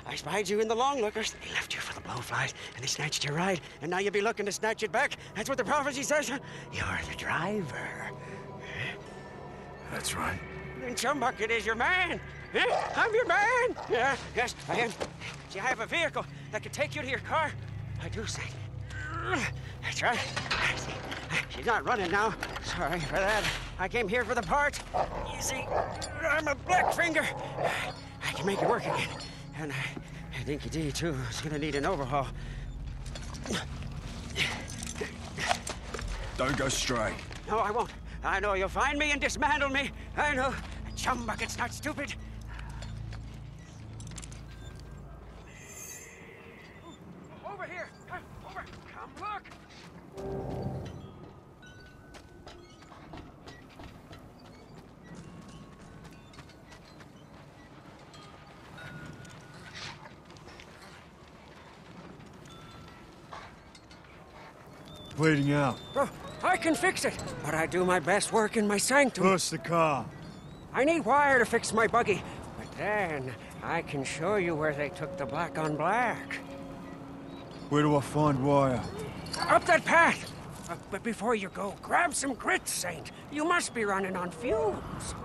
I spied you in the long lookers. They left you for the blowflies, and they snatched your ride, and now you'll be looking to snatch it back. That's what the prophecy says. You're the driver.
That's right.
And Chumbucket is your man. Yeah, I'm your man. Yeah, yes, I am. See, I have a vehicle that could take you to your car. I do say. That's right. See, she's not running now. Sorry for that. I came here for the parts. You see, I'm a Blackfinger. I can make it work again. And Dinky D, too, is gonna need an overhaul.
Don't go stray.
No, I won't. I know you'll find me and dismantle me. I know. Chumbucket's not stupid. Over here. Over. Come look.
Bleeding out.
Oh, I can fix it, but I do my best work in my sanctum.
Push the car.
I need wire to fix my buggy, but then I can show you where they took the black on black.
Where do I find wire?
Up that path! But before you go, grab some grit, Saint. You must be running on fumes.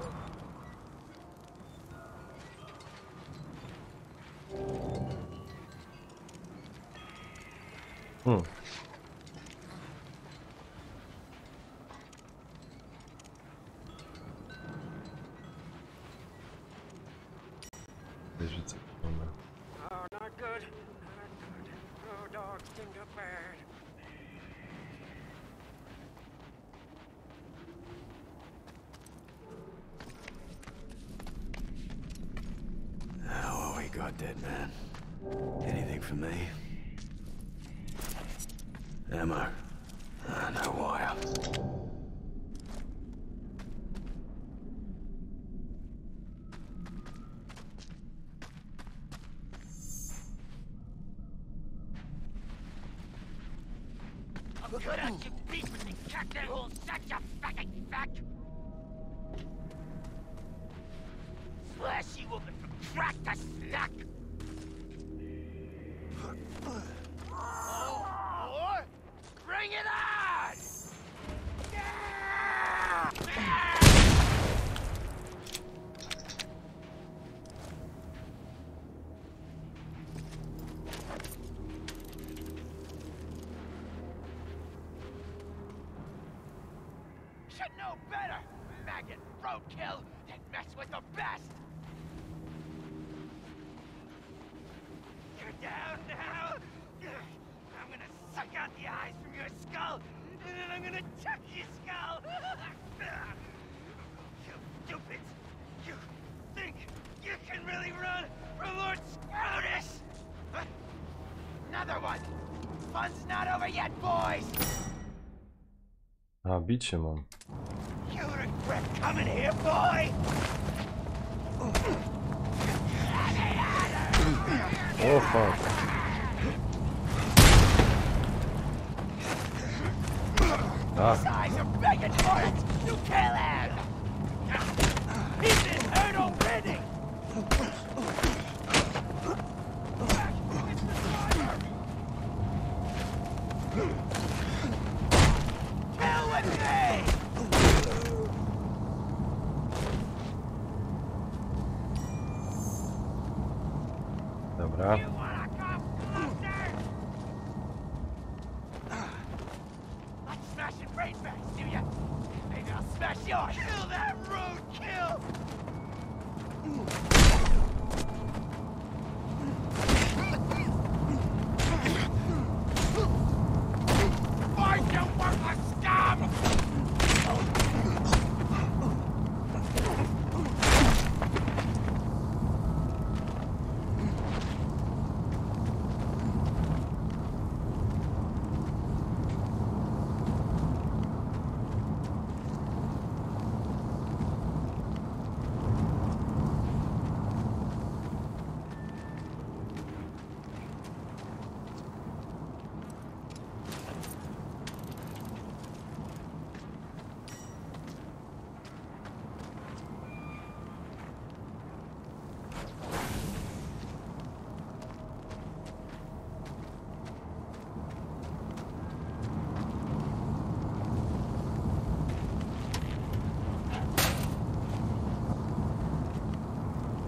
Wyrzucę.
Oh, not good. Not good. Oh, dogs think up bad.
Oh, we got dead man. Anything for me? Ammo. No wire.
Good as you beat with the captain who'll set you back. Slash you open from crack to snack. Oh, bring it on! Yeah! Should know better, maggot roadkill, than mess with the best. You're down now. I'm gonna suck out the eyes from your skull, and then I'm gonna chuck your skull. You stupids! You think you can really run from Lord Scrotus? Another one. Fun's not over yet, boys.
A, bicie mam.
You regret coming here, boy.
O, fuck.
These eyes are begging for it. You kill him. He's been hurt already. Kill with me.
Dobra.
You wanna come closer? Like smashing brain bags, do ya? Maybe I'll smash yours. Kill that roadkill! Find your worthless scum!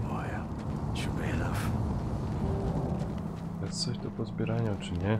Wire. Should be enough.
Jest coś do pozbierania, czy nie?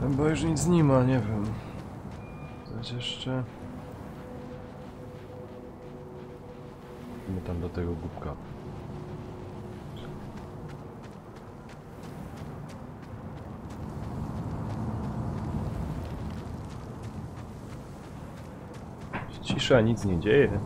Bo już nic nie ma, nie wiem. Coś jeszcze... Idziemy tam do tego głupka. Cisza, nic nie dzieje.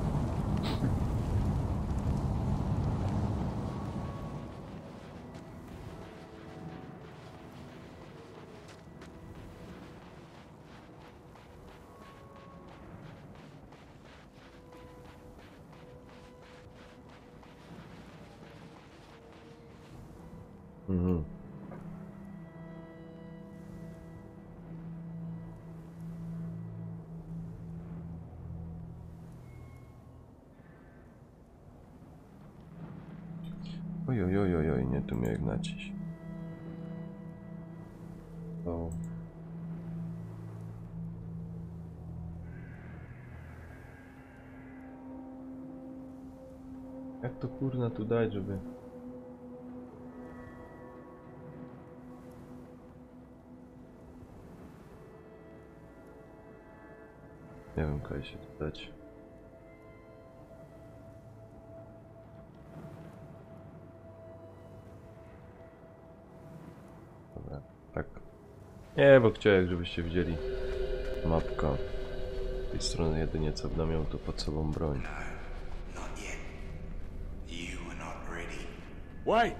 Mhm. Oj, nie tu mnie Ignaciś. O. Jak to kurna tu dać, żeby... Nie wiem, kaj się tu dać. Dobra, tak. Nie, bo chciałem, żebyście widzieli mapkę. Z tej strony jedynie co będę miał tu pod sobą broń.
Not yet. You are not ready.
Wait!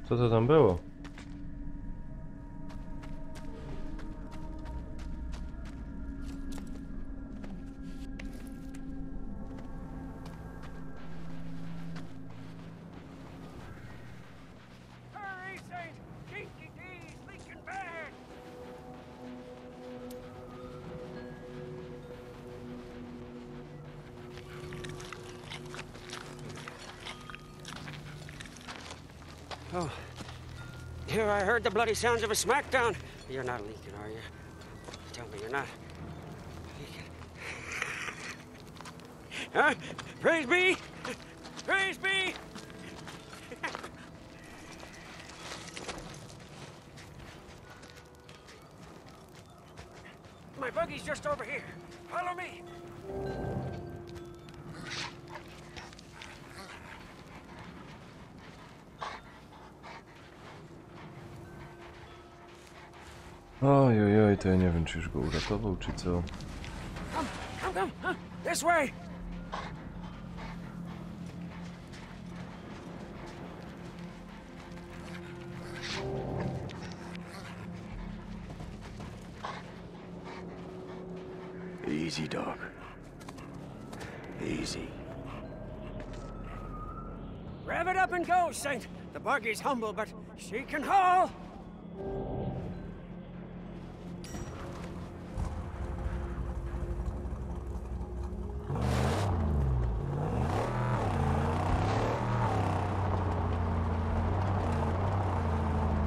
Co to tam było?
Hurry, Saint! Kinky D's leaking bad!
Oh. Here I heard the bloody sounds of a smackdown. You're not leaking, are you? Tell me you're not. Leaking. Huh? Praise be! Praise be! My buggy's just over here. Follow me.
Oj, to ja nie wiem, czy już go uratował, czy co.
Come, huh? This way!
Easy, dog. Easy.
Rev it up and go, Saint. The buggy's humble, but she can haul.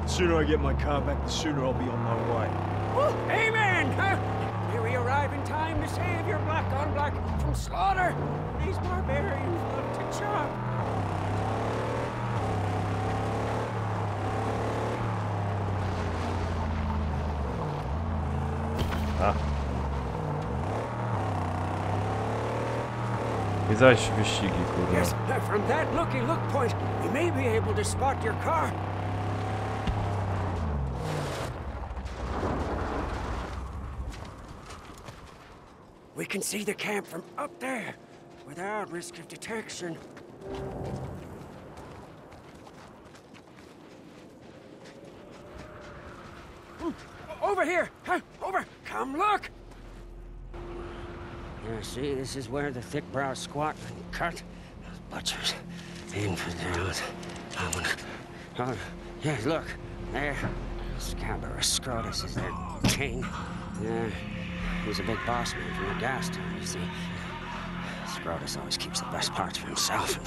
The sooner I get my car back, the sooner I'll be on my way.
Woo, amen! Huh? May we arrive in time to save your black on black from slaughter. These barbarians love to chop.
I zaś wyścigi, kurwa.
Yes, from that looky-look point, we may be able to spot your car. We can see the camp from up there, without risk of detection. Over here! Huh? Over! Come look! Yeah, see, this is where the thick-browed squat and cut. Those butchers, infidels. Oh, yeah, look, there. Scabrous Scrotus is their king. Yeah, he's a big boss man from the gas town, you see. Scrotus always keeps the best parts for himself.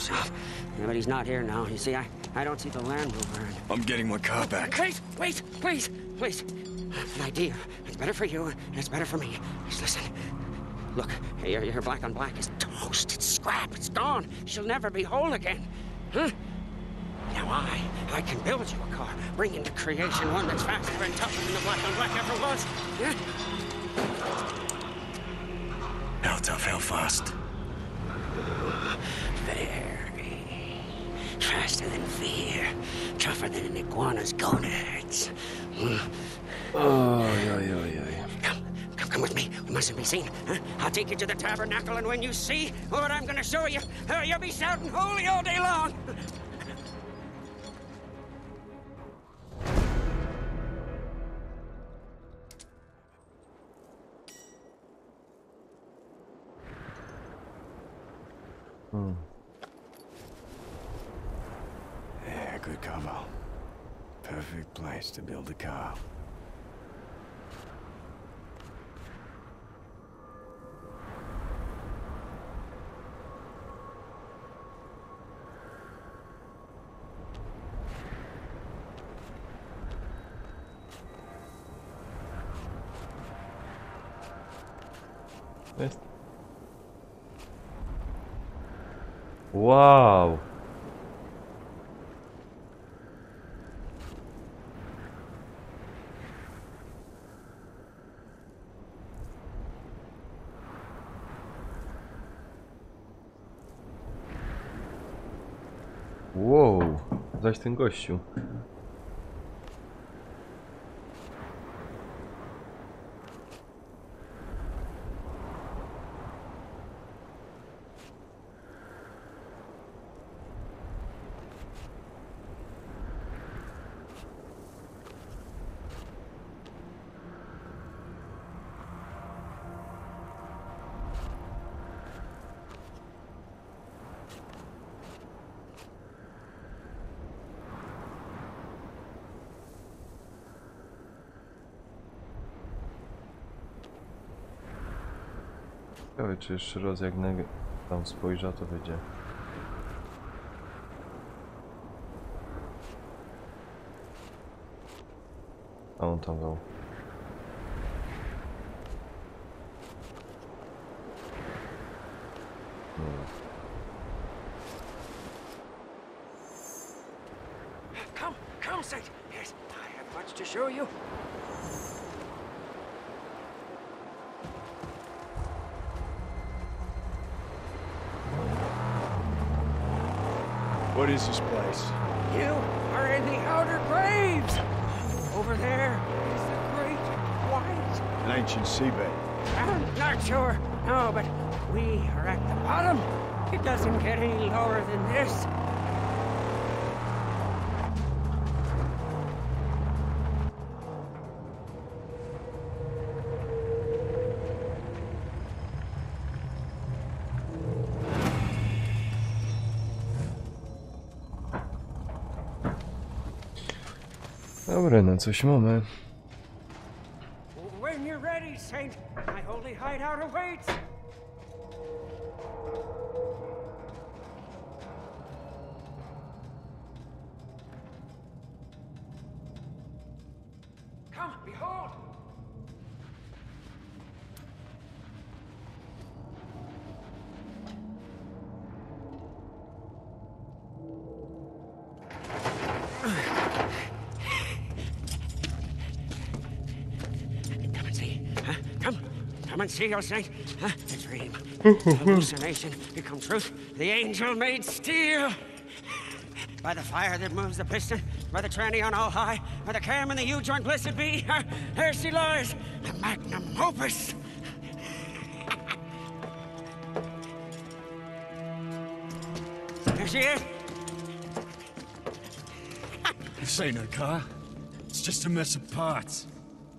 Yeah, but he's not here now. You see, I don't see the Land Rover.
I'm getting my car back.
Wait, please. An idea. It's better for you, and it's better for me. Just listen. Look, your black on black is toast. It's scrap. It's gone. She'll never be whole again. Huh? Now I can build you a car, bring into creation one that's faster and tougher than the black on black ever was. Yeah?
How tough, how fast?
Very. Faster than fear. Tougher than an iguana's gonads. Come with me. We mustn't be seen. Huh? I'll take you to the tabernacle, and when you see what I'm going to show you, you'll be shouting holy all day long.
Yeah, good cover. Perfect place to build a car.
Jest. Wow. Wow, zaś ten gościu. Ciekawe, czy jeszcze raz jak tam spojrzę, to będzie. A on tam był.
Come, Saint. Yes, I have much to show you.
What is this place?
You are in the outer graves. Over there is the great white.
An ancient seabed.
I'm not sure. No, but we are at the bottom. It doesn't get any lower than this.
Dobra, no coś mamy.
When you're ready, Saint, my holy hideout awaits. Come, behold. Come and see your saint. A dream. Hallucination become truth. The angel made steel. By the fire that moves the piston, by the tranny on all high, by the cam and the U-joint blessed be, there she lies, the magnum opus. There she is.
This ain't her car. It's just a mess of parts.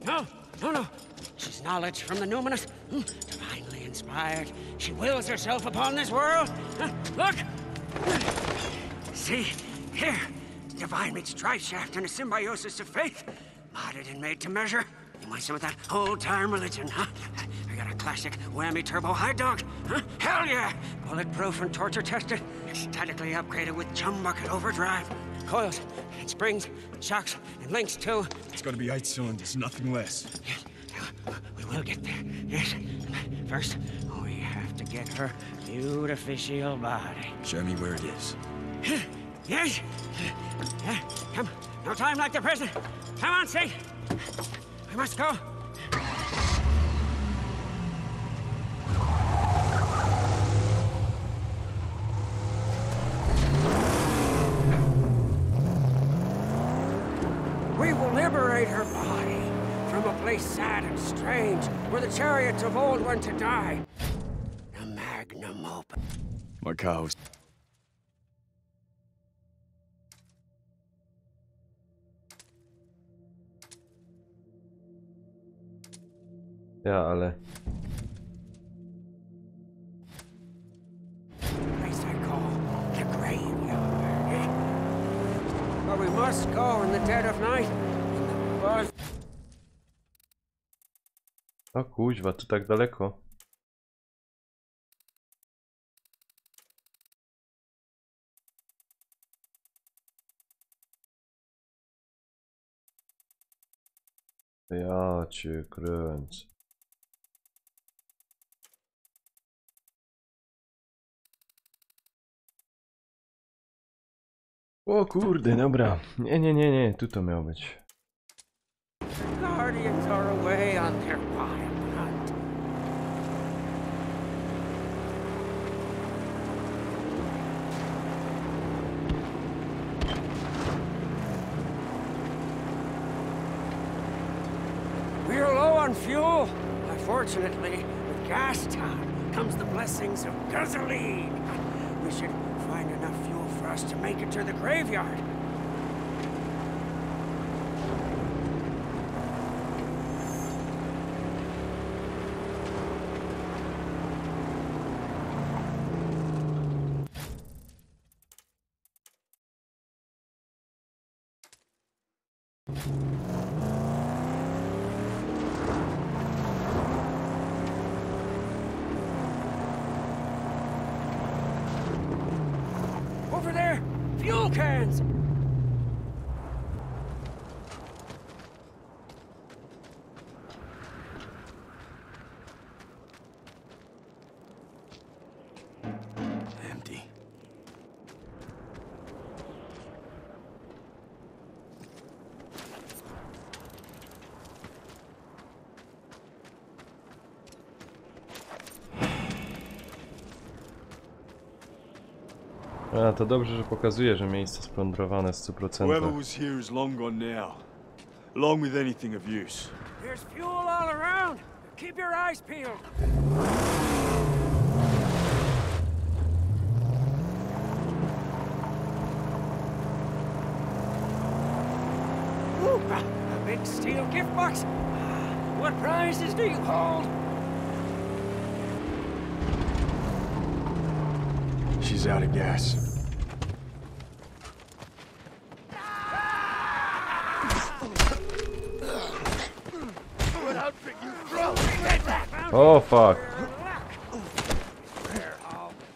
No. She's knowledge from the numinous, divinely inspired. She wills herself upon this world. Look! See, here, divine meets drive shaft and a symbiosis of faith. Modded and made to measure. You want some of that old-time religion, huh? I got a classic whammy turbo high dog, huh? Hell yeah! Bulletproof and torture tested. Ecstatically upgraded with chum bucket overdrive. Coils and springs, shocks and links too.
It's gonna be 8 cylinders, nothing less.
Yes, we will get there. Yes. First, to get her beautificial body.
Show me where it is.
Yes? Yeah, come. No time like the present. Come on, Sid. We must go. We will liberate her body from a place sad and strange, where the chariots of old went to die. The magnum opus.
My car was...
Ja, ale...
Place I call the graveyard. Eh? But we must go in the dead of night. In the buzz.
O kuźwa, tu tak daleko. Ja cię kręcę. O kurde, dobra. Nie, tu to miało być.
Guardians are away on their wild hunt. We're low on fuel. Unfortunately, with Gastown comes the blessings of gasoline. We should find enough fuel for us to make it to the graveyard. Over there! Fuel cans!
Empty.
A, to dobrze, że pokazuje, że miejsce splądrowane z
Whoever
100%.
was here is long gone now. Along with anything of use.
There's fuel all around! Keep your eyes peeled! Ooh, a big steel gift box! What prizes do you hold?
She's out of gas.
O fuck.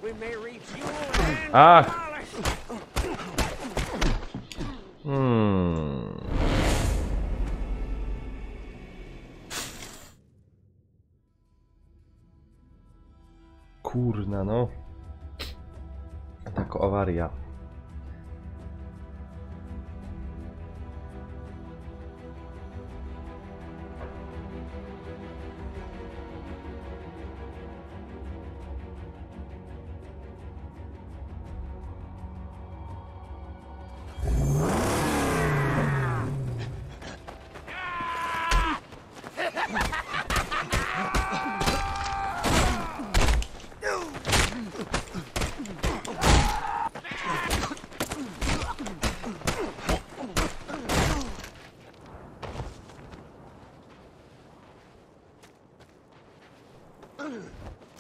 We may refuel and
Ah!
demolish.
Kurna no. Taka awaria.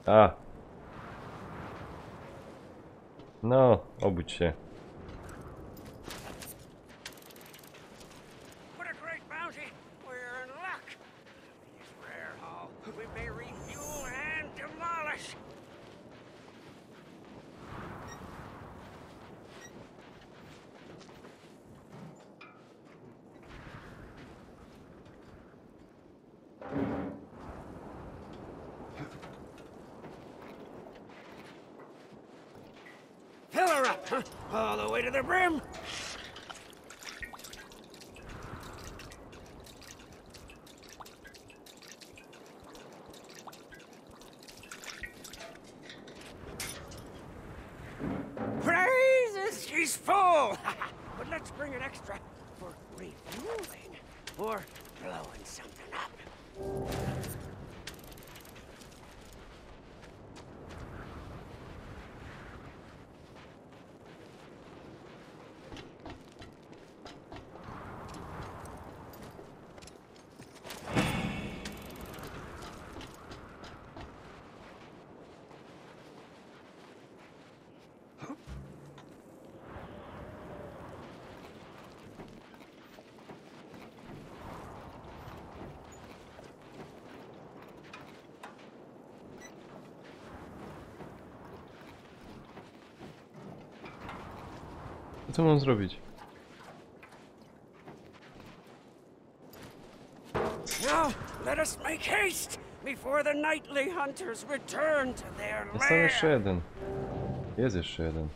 A. No, obudź się.
What a great bounty! We're in luck. These rare haul, we may refuel and demolish. All the way to the brim. Praises, she's full. But let's bring an extra for refueling or blowing something up.
Co mam zrobić?
Now, let us make haste before the nightly hunters return to their
Jest tam jeszcze
lair.
jeden. Jest jeszcze jeden.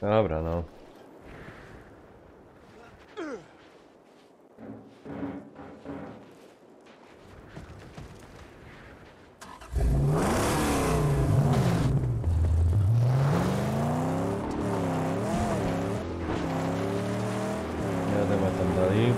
Dobra, no. Jadę tam dalej.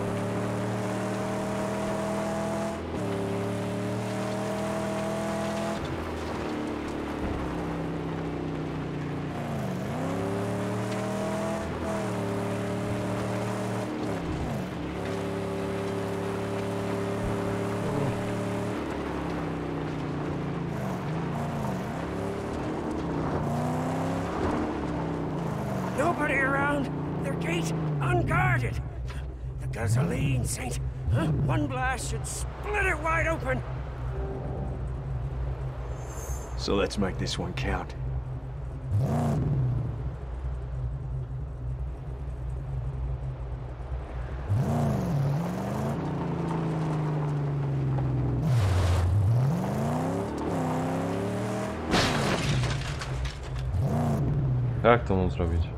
Nobody around. Their gate unguarded. The gasoline, Saint. Huh? One blast should split it wide open.
So let's make this one count.
Jak to mam zrobić?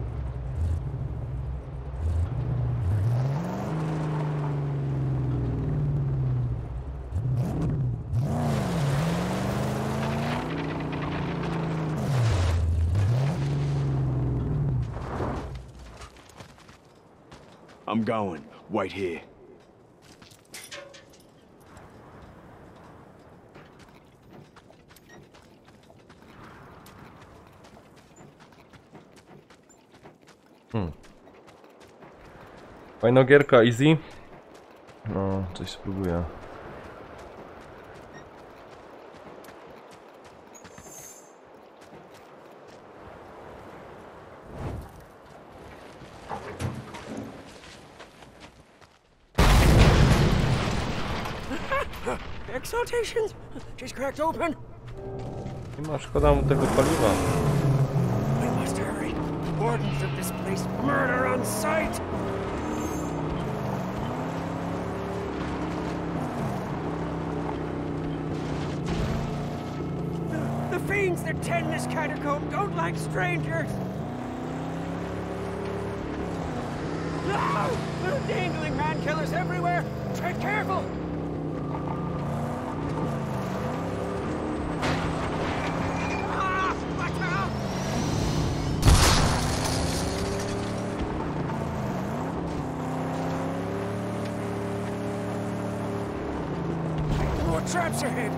I'm going. Wait here.
Fajna gierka, easy. No, coś spróbuję.
Exaltations! She's cracked open.
Nie ma, szkoda mu tego paliwa.
We must hurry. Wardens of this place murder on sight. The fiends that tend this catacomb don't like strangers. No! Dangling man-killers everywhere. Tread careful. Traps ahead!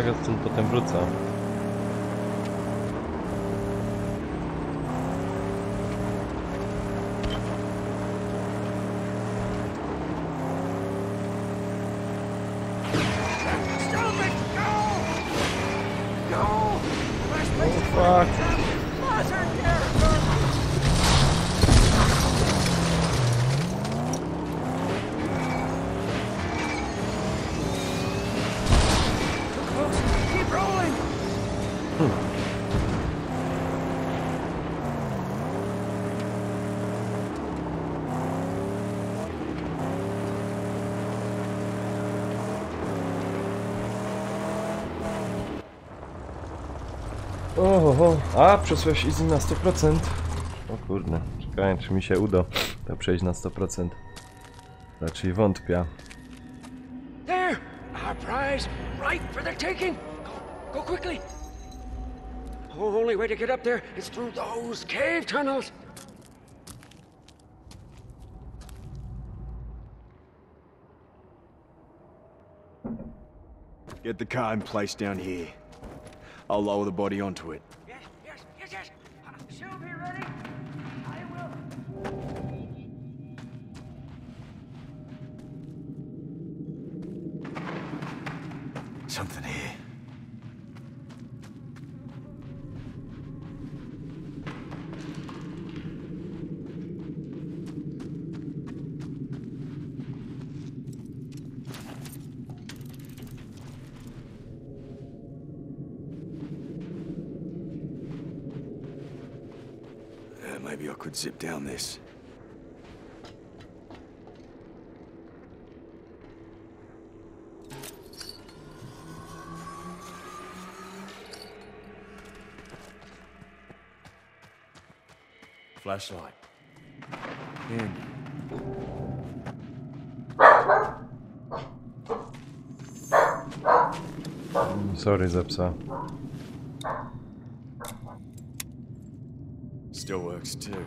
jak ja stąd potem wrócę. Fuck.
Keep rolling!
Oho, a przesłałeś easy na 100%. O kurde, czekaj, czy mi się uda to przejść na 100%. Raczej wątpię.
There! Our prize! Right for the taking! Go quickly! The only way to get up there is through those cave tunnels!
Get the car in place down here. I'll lower the body onto it.
Yes, yes, yes, yes! She'll be ready! I will!
Something here. Maybe I could zip down this. Flashlight. Handy.
Sorry za psa.
Still works too.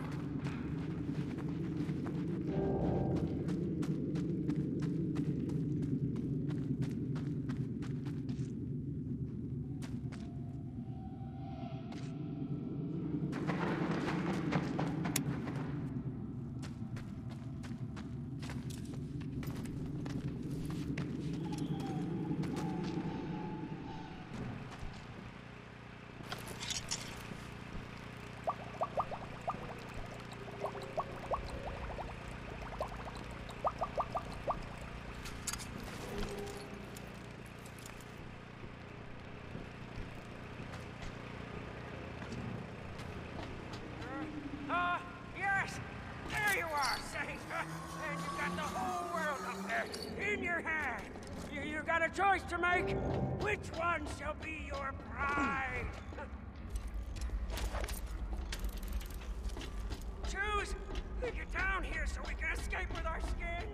Yes! There you are, Saint! And you got the whole world up there, in your hand! You got a choice to make! Which one shall be your bride? Choose! Get down here so we can escape with our skins!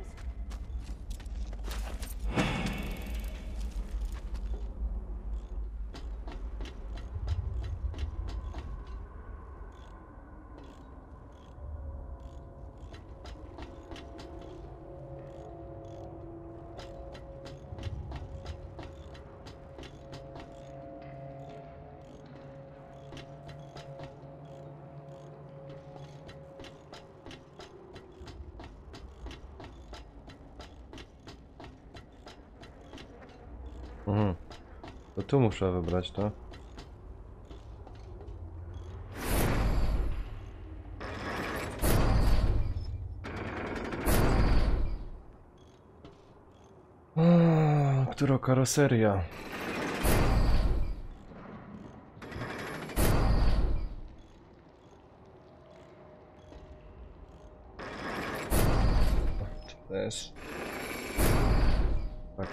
To tu muszę wybrać to. Która karoseria? Też. Tak.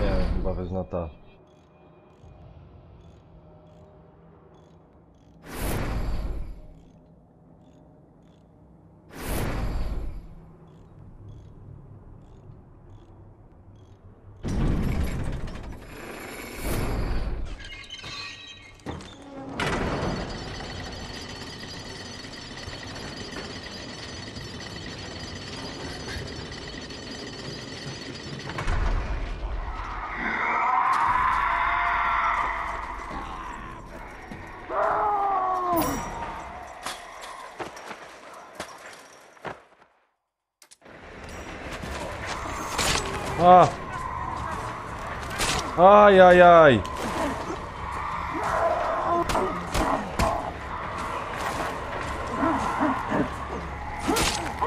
Nie wiem, chyba wezmę ta. A! Ajajaj!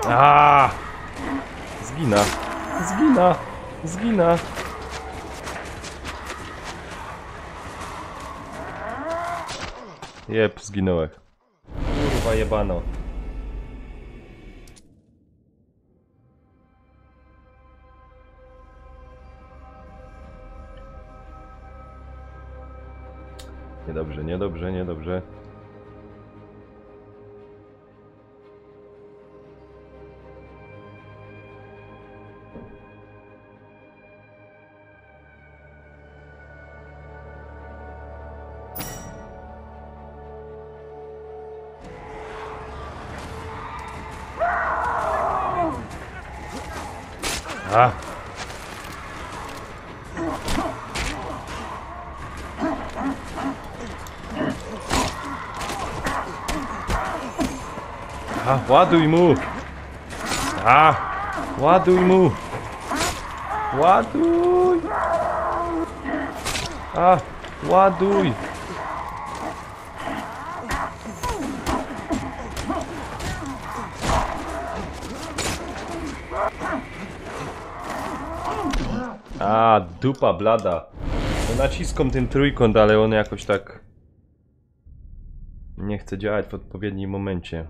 A! Zgina! Zgina! Zgina! Jeb, zginąłem. Kurwa jebano. Niedobrze, niedobrze, niedobrze. A! A, ładuj mu! A! Ładuj mu! Ładuj! A! Ładuj! A, dupa blada. No naciskam ten trójkąt, ale on jakoś tak nie chce działać w odpowiednim momencie.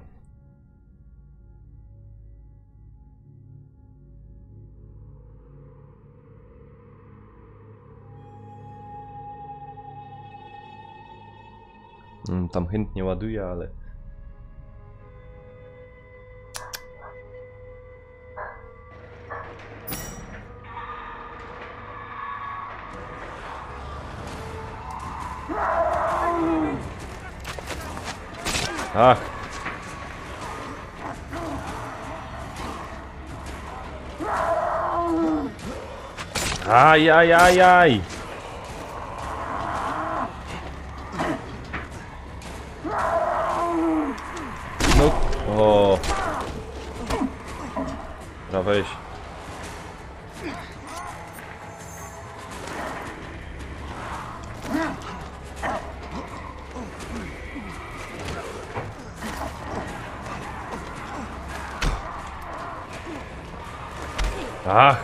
Tam chętnie ładuje, ale... Ach! Ajajajaj! No, o! Dobra, weź. Ach!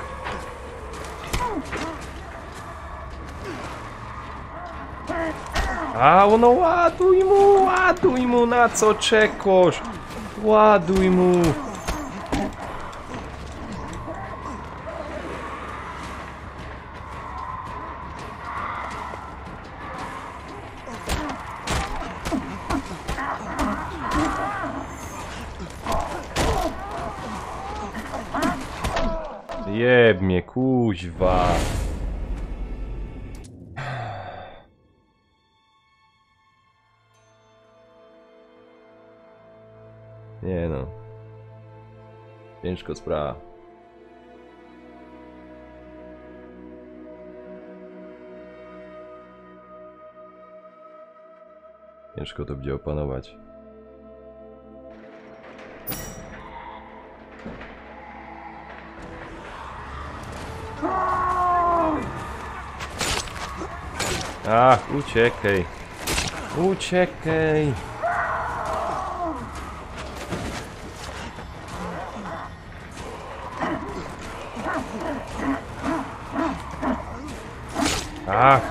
A, no ładuj mu, na co czekasz? Ładuj mu! Jeb mnie, kuźwa. Nie no. Ciężko sprawa. Ciężko to będzie opanować. Ach, uciekaj. Uciekaj. Ach.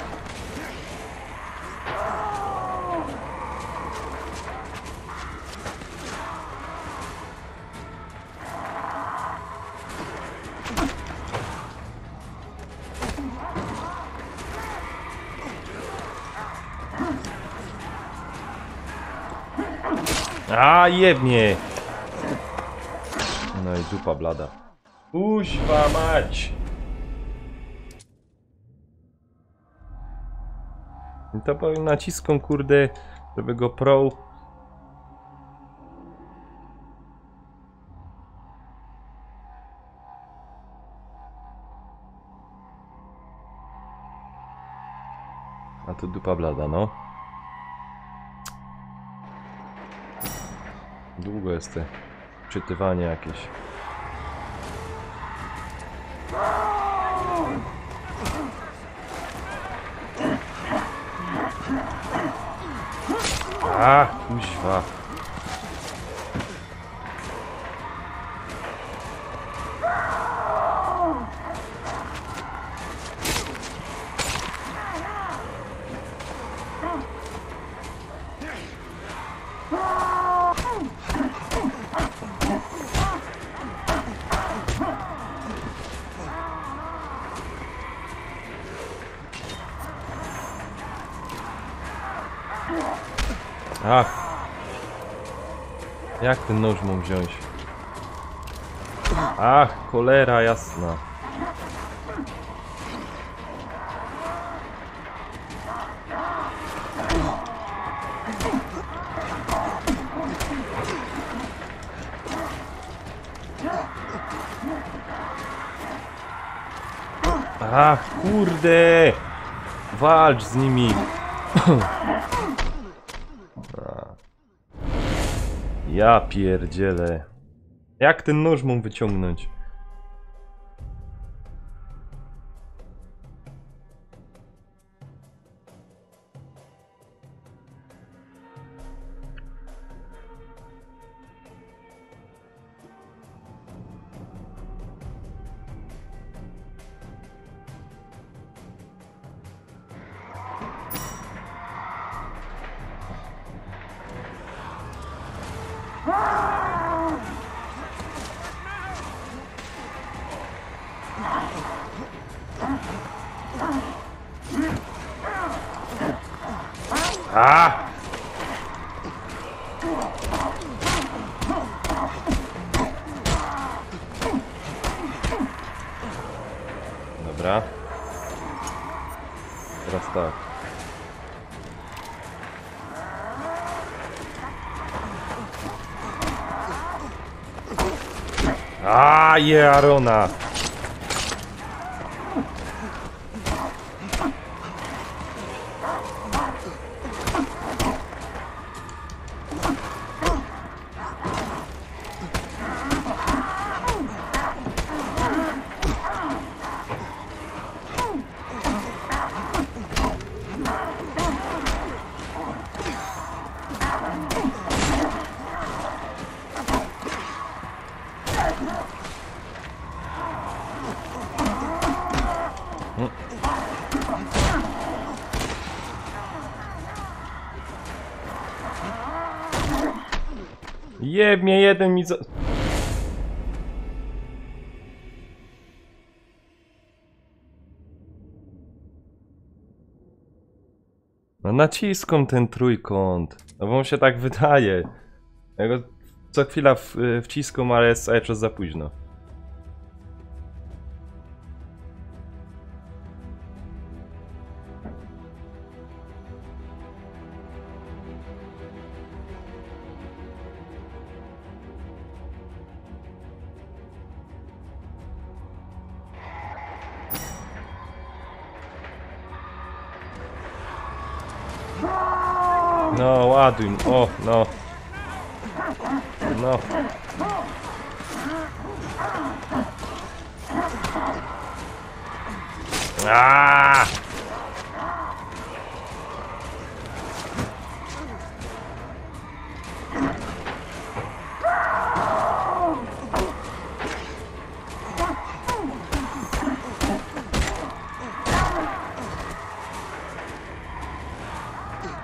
A, jebnie! No i dupa blada. Kuźwa mać! I to powiem naciskom, kurde, żeby go pro... A to dupa blada, no. Długo jest te czytywanie jakieś. A, kuźwa. Ach. Jak ten nóż mógł wziąć? Ach, cholera jasna. Ach, kurde! Walcz z nimi! Ja pierdzielę. Jak ten nóż mógł wyciągnąć? A! Dobra. Teraz tak. A, je Arona. Jebnie jeden mi za... No naciskom ten trójkąt. No bo mu się tak wydaje. Ja go co chwila wciskom, ale jest cały czas za późno. No, ładuj. O, no. No. Aaaa!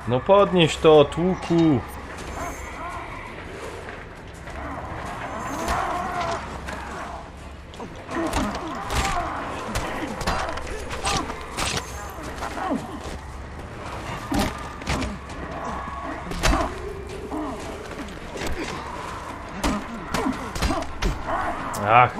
No podnieś to, tłuku! Ach!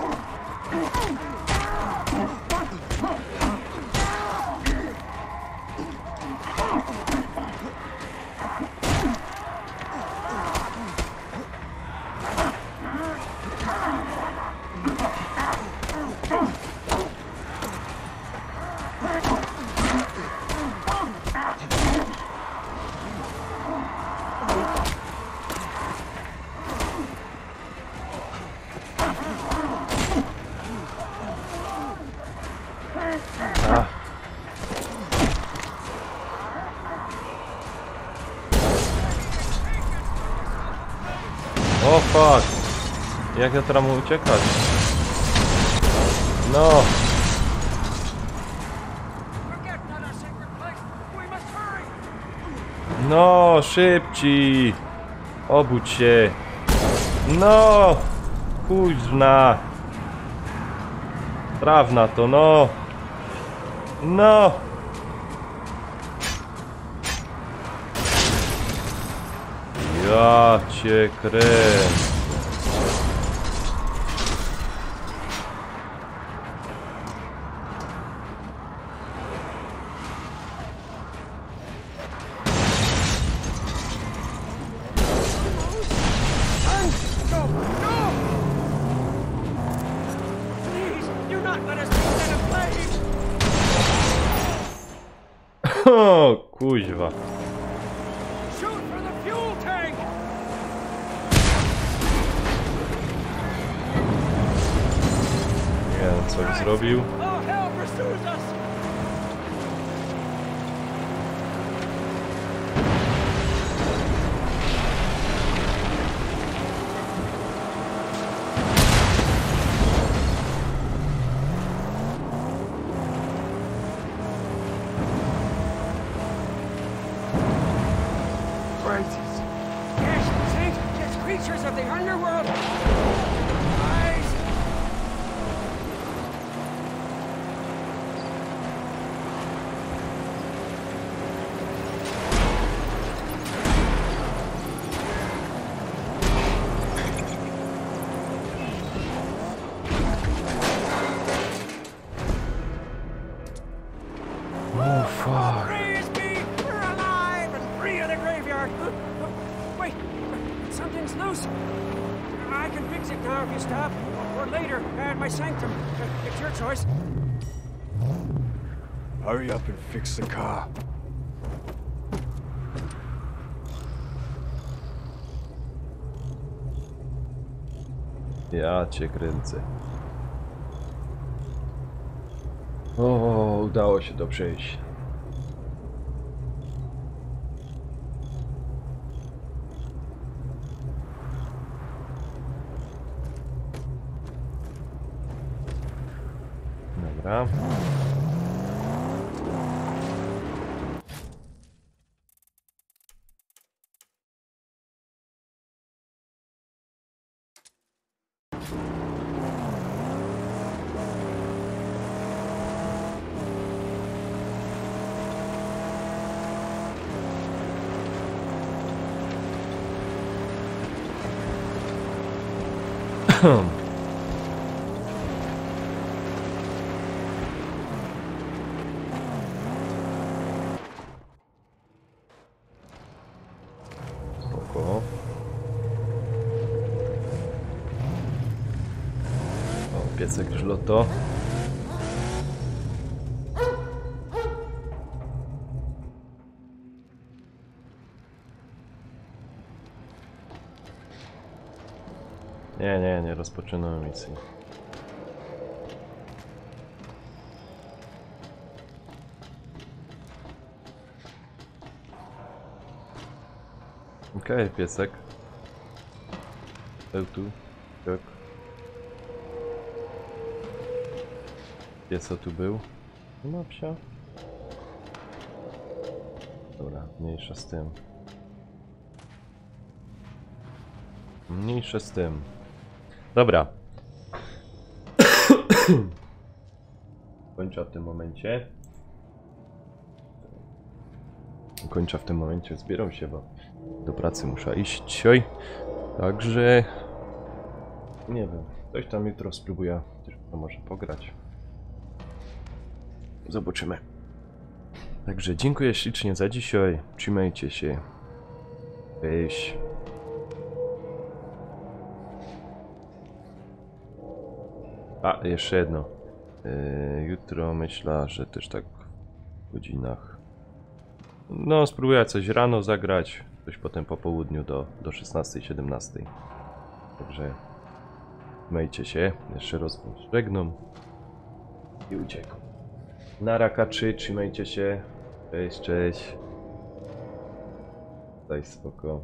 O fuck! Jak ja teraz mu uciekać? No! No, szybciej! Obudź się! No! Kuźna! Trawna to, no! No! Ja cię kręcę. O, kuźwa. Nie wiem, co zrobił.
Creatures of the underworld! Eyes!
Oh fuck.
Praise be! We're alive and free of the graveyard! Wait! Something's loose! I can fix it now if you stop. Or later, at my sanctum. It's your choice.
Hurry up and fix the car.
Ja cię kręcę. O, udało się to przejść. Dobra. Spoko. O, piecek żloto. Nie rozpoczynamy misję. Okej, piesek. Był tu. Tak. Pieso tu był. Nie ma psia. Dobra, mniejsza z tym. Mniejsze z tym. Dobra. Kończę w tym momencie. Kończę w tym momencie. Zbieram się, bo do pracy muszę iść dzisiaj. Także... Nie wiem. Coś tam jutro spróbuję. Też to może pograć. Zobaczymy. Także dziękuję ślicznie za dzisiaj. Trzymajcie się. Cześć. A, jeszcze jedno. Jutro myślę, że też tak w godzinach. No, spróbuję coś rano zagrać, coś potem po południu do 16-17. Także myjcie się, jeszcze raz żegnam i uciekam. Na rakaczy, trzymajcie się. Cześć, cześć. Daj spoko.